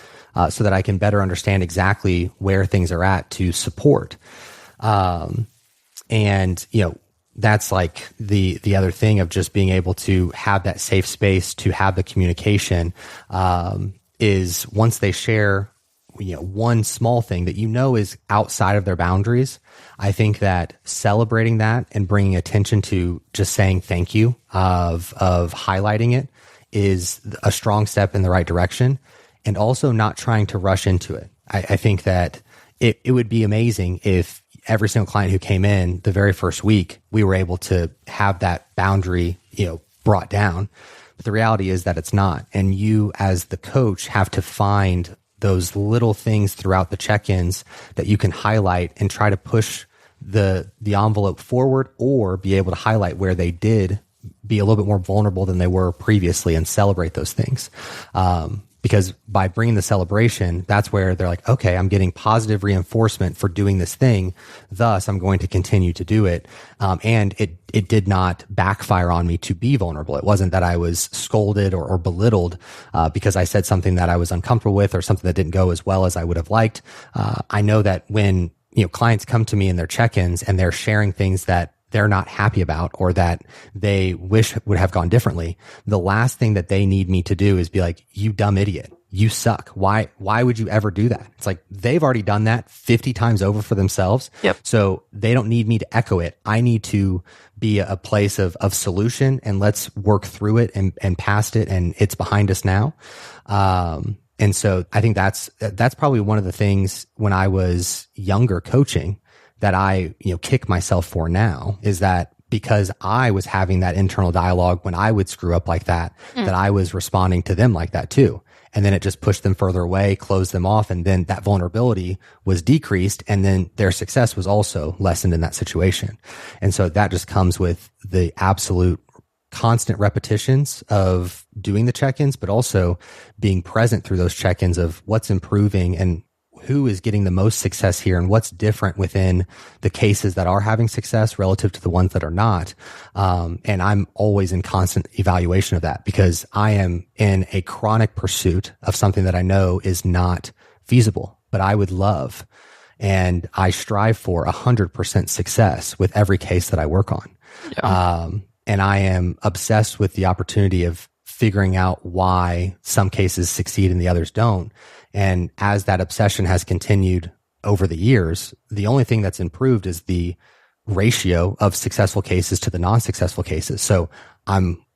so that I can better understand exactly where things are at to support. And that's like the other thing of just being able to have that safe space to have the communication, is once they share, one small thing that is outside of their boundaries, I think that celebrating that and bringing attention to just saying thank you, of highlighting it, is a strong step in the right direction, and also not trying to rush into it. I think that it would be amazing if every single client who came in the very first week, we were able to have that boundary, brought down. But the reality is that it's not. And you as the coach have to find those little things throughout the check-ins that you can highlight and try to push the envelope forward, or be able to highlight where they did be a little bit more vulnerable than they were previously and celebrate those things. because by bringing the celebration, that's where they're like, okay, I'm getting positive reinforcement for doing this thing. Thus, I'm going to continue to do it. And it did not backfire on me to be vulnerable. It wasn't that I was scolded or belittled because I said something that I was uncomfortable with or something that didn't go as well as I would have liked. I know that when clients come to me in their check-ins and they're sharing things that they're not happy about or that they wish would have gone differently, the last thing that they need me to do is be like, you dumb idiot, you suck. Why would you ever do that? It's like, they've already done that 50 times over for themselves. Yep. So they don't need me to echo it. I need to be a place of solution, and let's work through it and past it. And it's behind us now. And so I think that's probably one of the things when I was younger coaching that I, kick myself for now, is that because I was having that internal dialogue when I would screw up like that, that I was responding to them like that too. And then it just pushed them further away, closed them off. And then that vulnerability was decreased. And then their success was also lessened in that situation. And so that just comes with the absolute constant repetitions of doing the check-ins, but also being present through those check-ins of what's improving and who is getting the most success here and what's different within the cases that are having success relative to the ones that are not. And I'm always in constant evaluation of that because I am in a chronic pursuit of something that I know is not feasible, but I would love. And I strive for 100% success with every case that I work on. Yeah. And I am obsessed with the opportunity of figuring out why some cases succeed and the others don't. And as that obsession has continued over the years, the only thing that's improved is the ratio of successful cases to the non-successful cases. So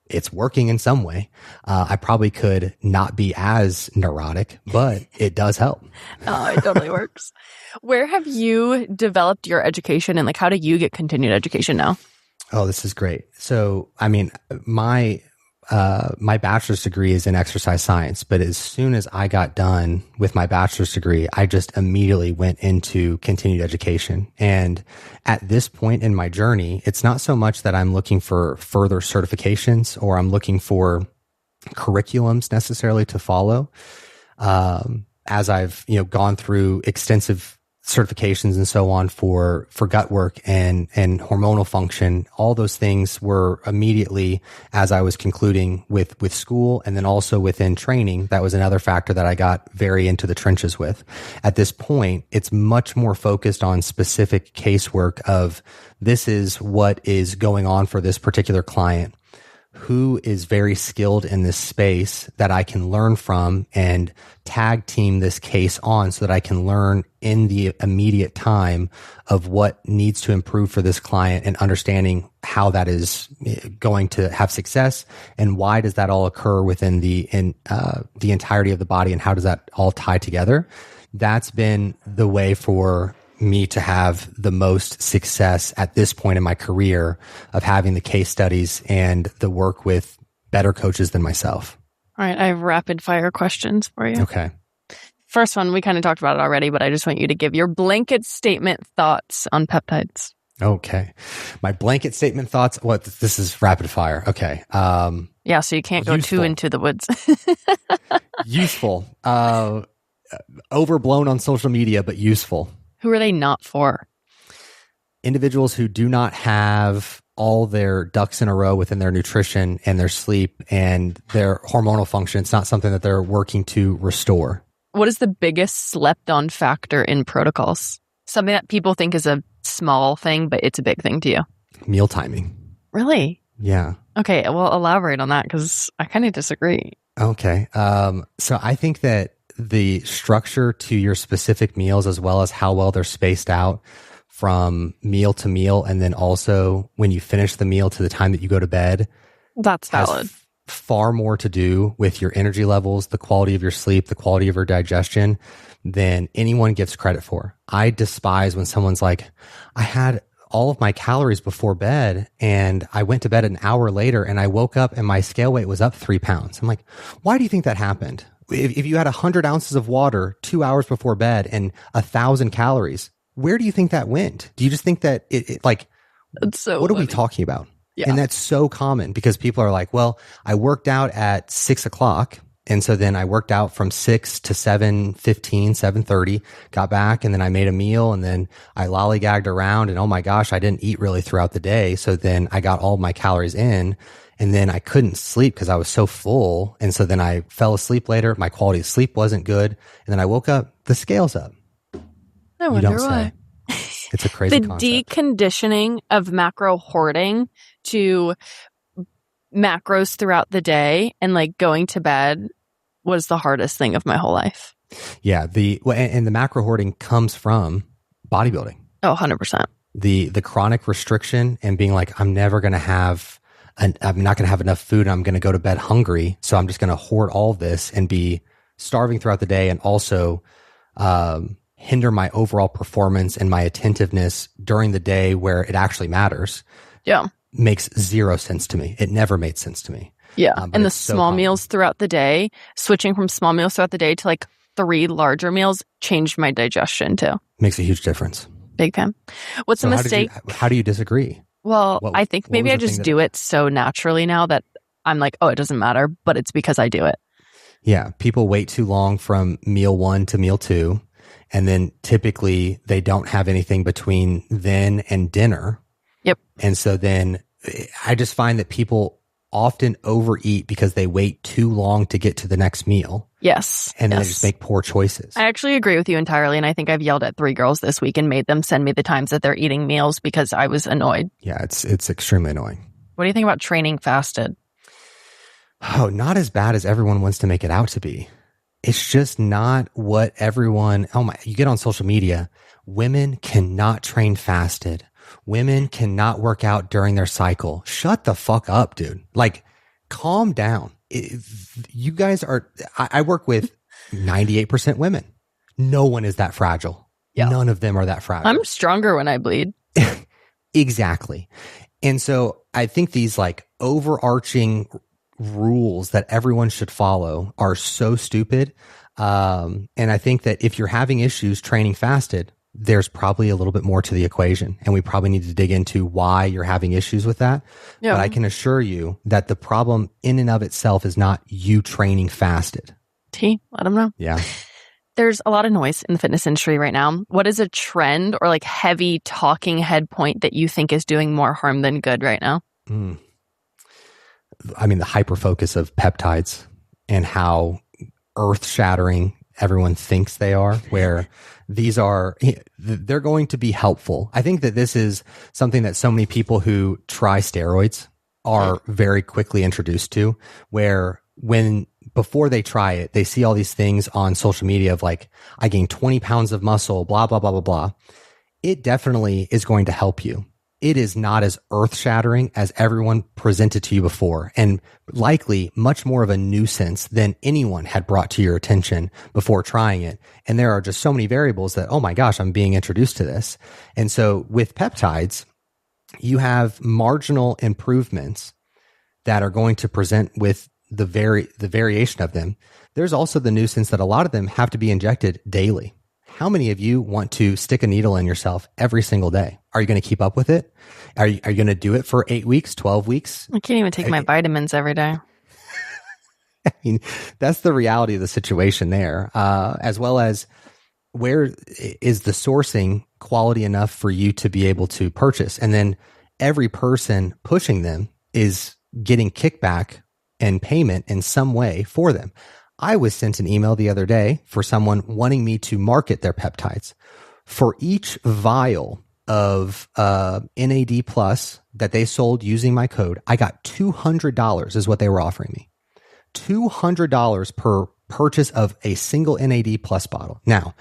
it's working in some way. I probably could not be as neurotic, but it does help. Oh, it totally works. Where have you developed your education, and how do you get continued education now? Oh, this is great. So, I mean, my bachelor's degree is in exercise science, but as soon as I got done with my bachelor's degree, I just immediately went into continued education. And at this point in my journey, it's not so much that I'm looking for further certifications or I'm looking for curriculums necessarily to follow. As I've, gone through extensive certifications and so on for gut work and hormonal function, all those things were immediately as I was concluding with school, and then also within training. That was another factor that I got very into the trenches with. At this point, it's much more focused on specific casework of this is what is going on for this particular client, who is very skilled in this space that I can learn from and tag team this case on so that I can learn in the immediate time of what needs to improve for this client and understanding how that is going to have success and why does that all occur within the entirety of the body and how does that all tie together. That's been the way for me to have the most success at this point in my career of having the case studies and the work with better coaches than myself. All right. I have rapid fire questions for you. Okay. First one, we kind of talked about it already, but I just want you to give your blanket statement thoughts on peptides. Okay. My blanket statement thoughts. This is rapid fire. Okay. Yeah. So you can't go too into the woods. Useful. Overblown on social media, but useful. Who are they not for? Individuals who do not have all their ducks in a row within their nutrition and their sleep and their hormonal function. It's not something that they're working to restore. What is the biggest slept on factor in protocols? Something that people think is a small thing, but it's a big thing to you. Meal timing. Really? Yeah. Okay. Well, elaborate on that because I kind of disagree. Okay. So I think that the structure to your specific meals, as well as how well they're spaced out from meal to meal, and then also when you finish the meal to the time that you go to bed, that's valid. Far more to do with your energy levels, the quality of your sleep, the quality of your digestion than anyone gives credit for. I despise when someone's like, I had all of my calories before bed and I went to bed an hour later and I woke up and my scale weight was up 3 pounds. I'm like, why do you think that happened? If you had 100 ounces of water 2 hours before bed and 1,000 calories, where do you think that went? Do you just think that That's so what funny. Are we talking about? Yeah. And that's so common because people are like, well, I worked out at 6 o'clock And so then I worked out from 6 to 7:15, 7:30, got back, and then I made a meal, and then I lollygagged around, and oh my gosh, I didn't eat really throughout the day. So then I got all my calories in, and then I couldn't sleep because I was so full. And so then I fell asleep later. My quality of sleep wasn't good. And then I woke up, the scale's up. I wonder why. It's a crazy The concept. deconditioning of macro hoarding to macros throughout the day and like going to bed was the hardest thing of my whole life. Yeah. And the macro hoarding comes from bodybuilding. Oh, 100%. The chronic restriction and being like, I'm not going to have enough food. I'm going to go to bed hungry. So I'm just going to hoard all of this and be starving throughout the day, and also hinder my overall performance and my attentiveness during the day where it actually matters. Yeah. Makes zero sense to me. It never made sense to me. Yeah. And the so small common. meals throughout the day, switching from small meals throughout the day to like 3 larger meals changed my digestion too. Makes a huge difference. Big fan. What's So a mistake? how do you disagree? Well, I think maybe I was the just thing do it so naturally now that I'm like, oh, it doesn't matter, but it's because I do it. Yeah. People wait too long from meal 1 to meal 2. And then typically they don't have anything between then and dinner. Yep. And so then I just find that people often overeat because they wait too long to get to the next meal. Yes. And then they just make poor choices. I actually agree with you entirely. And I think I've yelled at 3 girls this week and made them send me the times that they're eating meals because I was annoyed. Yeah, it's extremely annoying. What do you think about training fasted? Oh, not as bad as everyone wants to make it out to be. It's just not what everyone, you get on social media, women cannot train fasted. Women cannot work out during their cycle. Shut the fuck up, dude. Like, calm down. You guys are, I work with 98% women. No one is that fragile. Yeah. None of them are that fragile. I'm stronger when I bleed. Exactly. And so I think these like overarching rules that everyone should follow are so stupid. And I think that if you're having issues training fasted, there's probably a little bit more to the equation, and we probably need to dig into why you're having issues with that. Yeah. But I can assure you that the problem in and of itself is not you training fasted. Let them know. Yeah. There's a lot of noise in the fitness industry right now. What is a trend or like heavy talking head point that you think is doing more harm than good right now? I mean, the hyper focus of peptides and how earth shattering everyone thinks they are, where they're going to be helpful. I think that this is something that so many people who try steroids are very quickly introduced to, where before they try it, they see all these things on social media of like, I gained 20 pounds of muscle, blah, blah, blah, blah, blah. It definitely is going to help you. It is not as earth shattering as everyone presented to you before, and likely much more of a nuisance than anyone had brought to your attention before trying it. And there are just so many variables that, oh my gosh, I'm being introduced to this. And so with peptides, you have marginal improvements that are going to present with the variation of them. There's also the nuisance that a lot of them have to be injected daily. How many of you want to stick a needle in yourself every single day? Are you going to keep up with it? Are you going to do it for 8 weeks, 12 weeks? I can't even take my vitamins every day. I mean, that's the reality of the situation there, as well as where is the sourcing quality enough for you to be able to purchase? And then every person pushing them is getting kickback and payment in some way for them. I was sent an email the other day for someone wanting me to market their peptides. For each vial of NAD plus that they sold using my code, I got $200 is what they were offering me. $200 per purchase of a single NAD plus bottle. Now,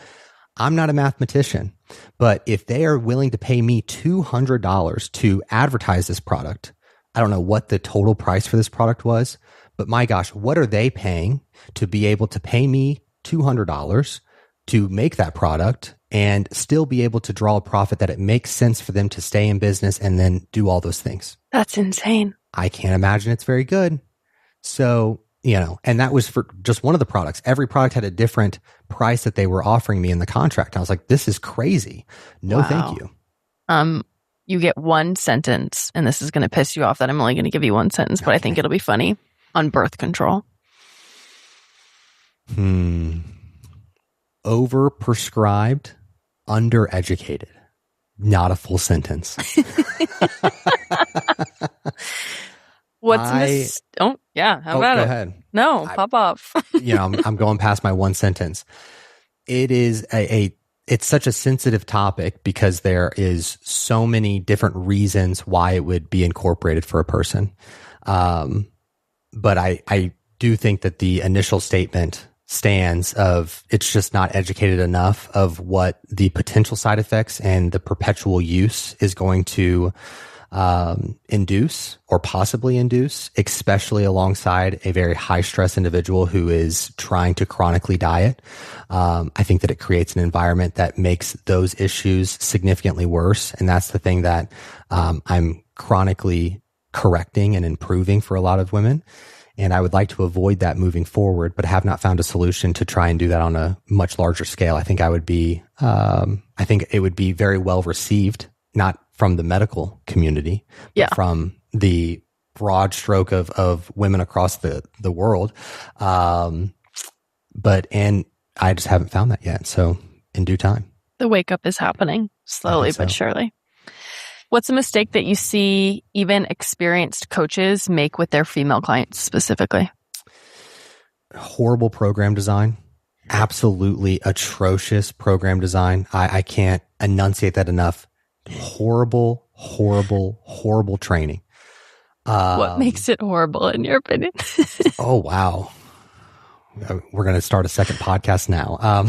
I'm not a mathematician, but if they are willing to pay me $200 to advertise this product, I don't know what the total price for this product was, but my gosh, what are they paying to be able to pay me $200 to make that product and still be able to draw a profit that it makes sense for them to stay in business and then do all those things? That's insane. I can't imagine it's very good. So, and that was for just one of the products. Every product had a different price that they were offering me in the contract. I was like, this is crazy. No, Wow. thank you. You get one sentence, and this is going to piss you off that I'm only going to give you one sentence, but I think it'll be funny, on birth control. Overprescribed, undereducated. Not a full sentence. Oh, yeah. How about go it? Ahead. No, pop off. I'm going past my one sentence. It is it's such a sensitive topic because there is so many different reasons why it would be incorporated for a person. But I do think that the initial statement stands of it's just not educated enough of what the potential side effects and the perpetual use is going to induce or possibly induce, especially alongside a very high stress individual who is trying to chronically diet. I think that it creates an environment that makes those issues significantly worse. And that's the thing that I'm chronically correcting and improving for a lot of women. And I would like to avoid that moving forward, but have not found a solution to try and do that on a much larger scale. I think I think it would be very well received, not from the medical community, but from the broad stroke of women across the world. And I just haven't found that yet. So in due time. The wake up is happening slowly but surely. What's a mistake that you see even experienced coaches make with their female clients specifically? Horrible program design. Absolutely atrocious program design. I can't enunciate that enough. Horrible training. What makes it horrible in your opinion? Oh, wow. We're going to start a second podcast now.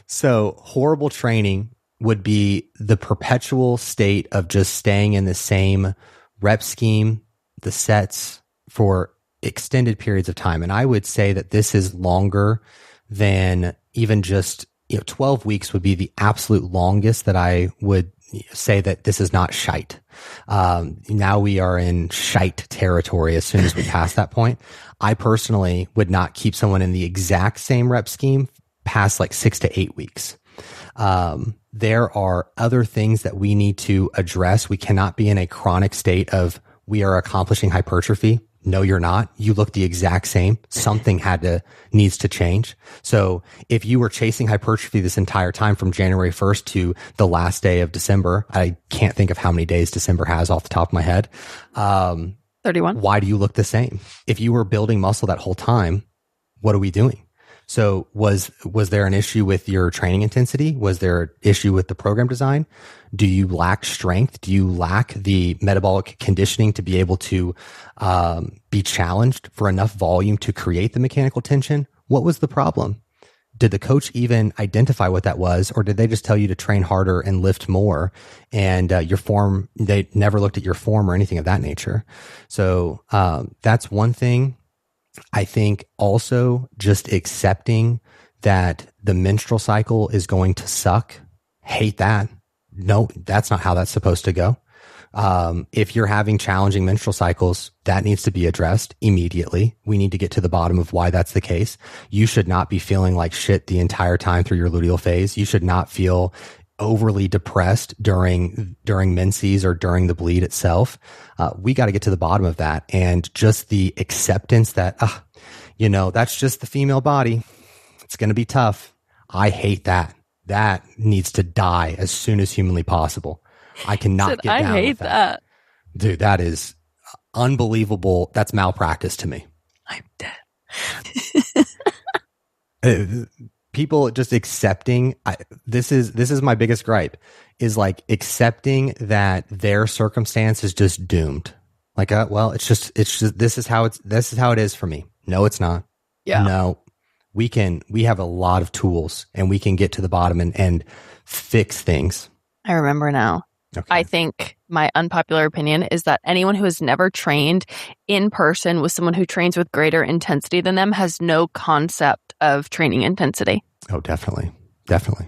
So horrible training would be the perpetual state of just staying in the same rep scheme, the sets for extended periods of time. And I would say that this is longer than even just 12 weeks would be the absolute longest that I would say that this is not shite. Now we are in shite territory as soon as we pass that point. I personally would not keep someone in the exact same rep scheme past like 6 to 8 weeks. There are other things that we need to address. We cannot be in a chronic state of we are accomplishing hypertrophy. No, you're not. You look the exact same. Something needs to change. So if you were chasing hypertrophy this entire time from January 1st to the last day of December, I can't think of how many days December has off the top of my head. 31. Why do you look the same? If you were building muscle that whole time, what are we doing? So was there an issue with your training intensity? Was there an issue with the program design? Do you lack strength? Do you lack the metabolic conditioning to be able to be challenged for enough volume to create the mechanical tension? What was the problem? Did the coach even identify what that was, or did they just tell you to train harder and lift more? And your form, they never looked at your form or anything of that nature. So that's one thing. I think also just accepting that the menstrual cycle is going to suck. Hate that. No, that's not how that's supposed to go. If you're having challenging menstrual cycles, that needs to be addressed immediately. We need to get to the bottom of why that's the case. You should not be feeling like shit the entire time through your luteal phase. You should not feel overly depressed during menses or during the bleed itself. We got to get to the bottom of that, and just the acceptance that, that's just the female body. It's going to be tough. I hate that. That needs to die as soon as humanly possible. I cannot get down with that. Dude, that is unbelievable. That's malpractice to me. I'm dead. People just accepting, this is my biggest gripe, is like accepting that their circumstance is just doomed. Like, it's just this is how it is for me. No, it's not. Yeah. No, we have a lot of tools and we can get to the bottom and fix things. I remember now. Okay. I think my unpopular opinion is that anyone who has never trained in person with someone who trains with greater intensity than them has no concept of training intensity. Oh, definitely. Definitely.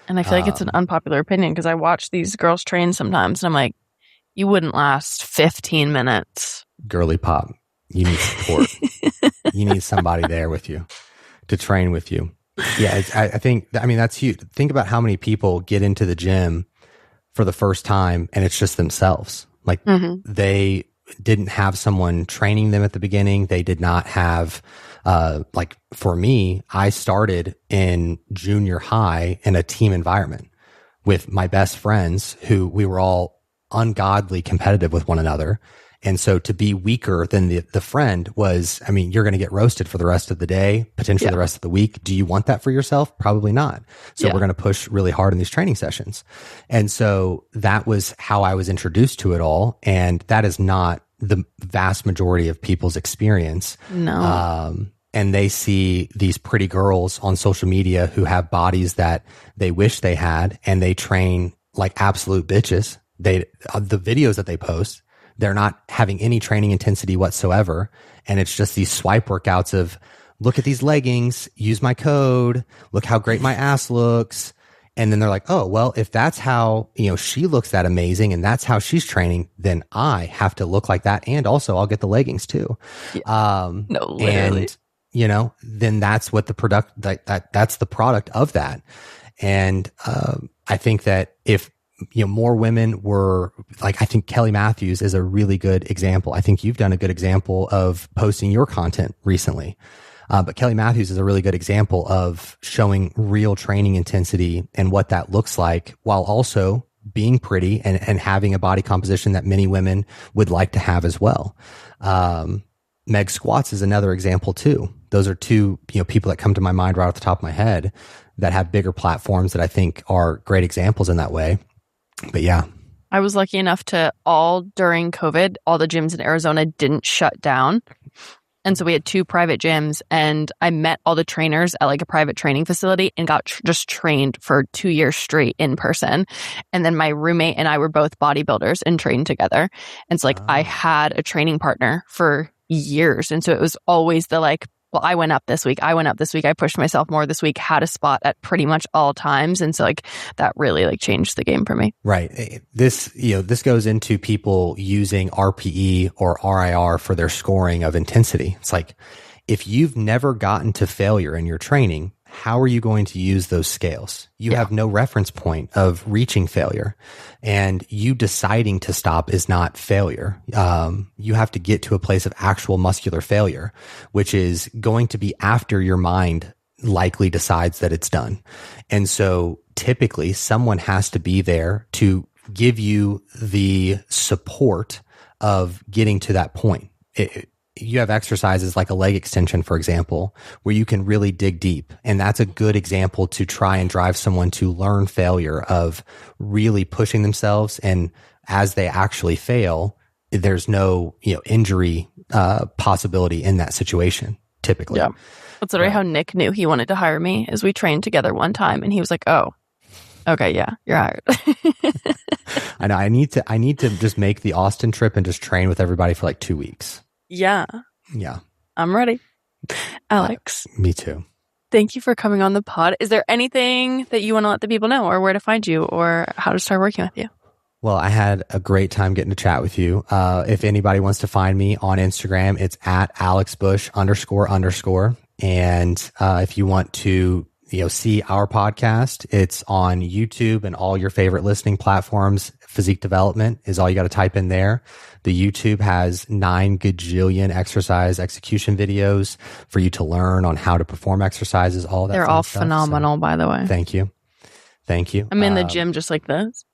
And I feel like it's an unpopular opinion because I watch these girls train sometimes and I'm like, you wouldn't last 15 minutes. Girly pop. You need support. You need somebody there with you to train with you. Yeah, I think, that's huge. Think about how many people get into the gym for the first time and it's just themselves. Like they didn't have someone training them at the beginning. They did not have, like for me, I started in junior high in a team environment with my best friends who we were all ungodly competitive with one another. And so to be weaker than the friend was, I mean, you're going to get roasted for the rest of the day, potentially the rest of the week. Do you want that for yourself? Probably not. So we're going to push really hard in these training sessions. And so that was how I was introduced to it all. And that is not the vast majority of people's experience. No. And they see these pretty girls on social media who have bodies that they wish they had, and they train like absolute bitches. The videos that they post, they're not having any training intensity whatsoever. And it's just these swipe workouts of, look at these leggings, use my code, look how great my ass looks. And then they're like, oh, well, if that's how, she looks that amazing and that's how she's training, then I have to look like that. And also I'll get the leggings too. No, literally. And, then that's what the product, that's the product of that. And, I think that if, more women were like, I think Kelly Matthews is a really good example. I think you've done a good example of posting your content recently. But Kelly Matthews is a really good example of showing real training intensity and what that looks like, while also being pretty and having a body composition that many women would like to have as well. Meg Squats is another example too. Those are two, people that come to my mind right off the top of my head that have bigger platforms that I think are great examples in that way. But yeah. I was lucky enough to during COVID, all the gyms in Arizona didn't shut down. And so we had 2 private gyms, and I met all the trainers at like a private training facility and got just trained for 2 years straight in person. And then my roommate and I were both bodybuilders and trained together. And so I had a training partner for years. And so it was always the like, well, I went up this week. I pushed myself more this week, had a spot at pretty much all times. And so that really changed the game for me. Right. This goes into people using RPE or RIR for their scoring of intensity. It's like, if you've never gotten to failure in your training, how are you going to use those scales? You have no reference point of reaching failure, and you deciding to stop is not failure. You have to get to a place of actual muscular failure, which is going to be after your mind likely decides that it's done. And so typically someone has to be there to give you the support of getting to that point. You have exercises like a leg extension, for example, where you can really dig deep. And that's a good example to try and drive someone to learn failure, of really pushing themselves. And as they actually fail, there's no, injury, possibility in that situation, typically. Yeah. That's literally how Nick knew he wanted to hire me, is we trained together one time and he was like, oh, okay, yeah, you're hired. I know. I need to just make the Austin trip and just train with everybody for 2 weeks. Yeah. I'm ready. Alex. Me too. Thank you for coming on the pod. Is there anything that you want to let the people know, or where to find you, or how to start working with you? Well, I had a great time getting to chat with you. If anybody wants to find me on Instagram, it's at @AlexBush__. And if you want to see our podcast, it's on YouTube and all your favorite listening platforms. Physique Development is all you got to type in there. The YouTube has 9 gajillion exercise execution videos for you to learn on how to perform exercises, all that. They're all stuff. phenomenal, by the way. Thank you. I'm in the gym just like this.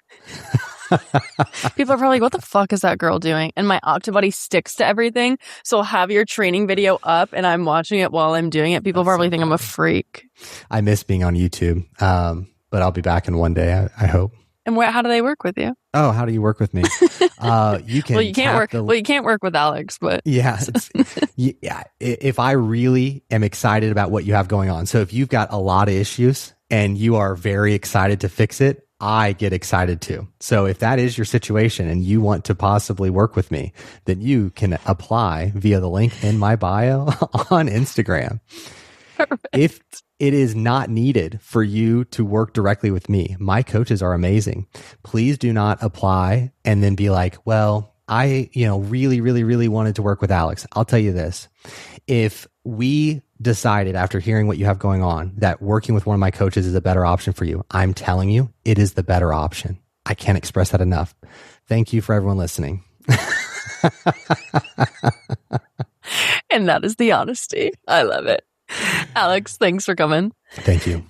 People are probably like, what the fuck is that girl doing? And my Octobody sticks to everything. So I'll have your training video up and I'm watching it while I'm doing it. People probably think I'm a freak. I miss being on YouTube, but I'll be back in one day, I hope. And how do they work with you? Oh, how do you work with me? You can. You can't work with Alex, but yeah. If I really am excited about what you have going on, so if you've got a lot of issues and you are very excited to fix it, I get excited too. So if that is your situation and you want to possibly work with me, then you can apply via the link in my bio on Instagram. Perfect. If it is not needed for you to work directly with me, my coaches are amazing. Please do not apply and then be like, well, I, really, really, really wanted to work with Alex. I'll tell you this. If we decided after hearing what you have going on that working with one of my coaches is a better option for you, I'm telling you, it is the better option. I can't express that enough. Thank you for everyone listening. And that is the honesty. I love it. Alex, thanks for coming. Thank you.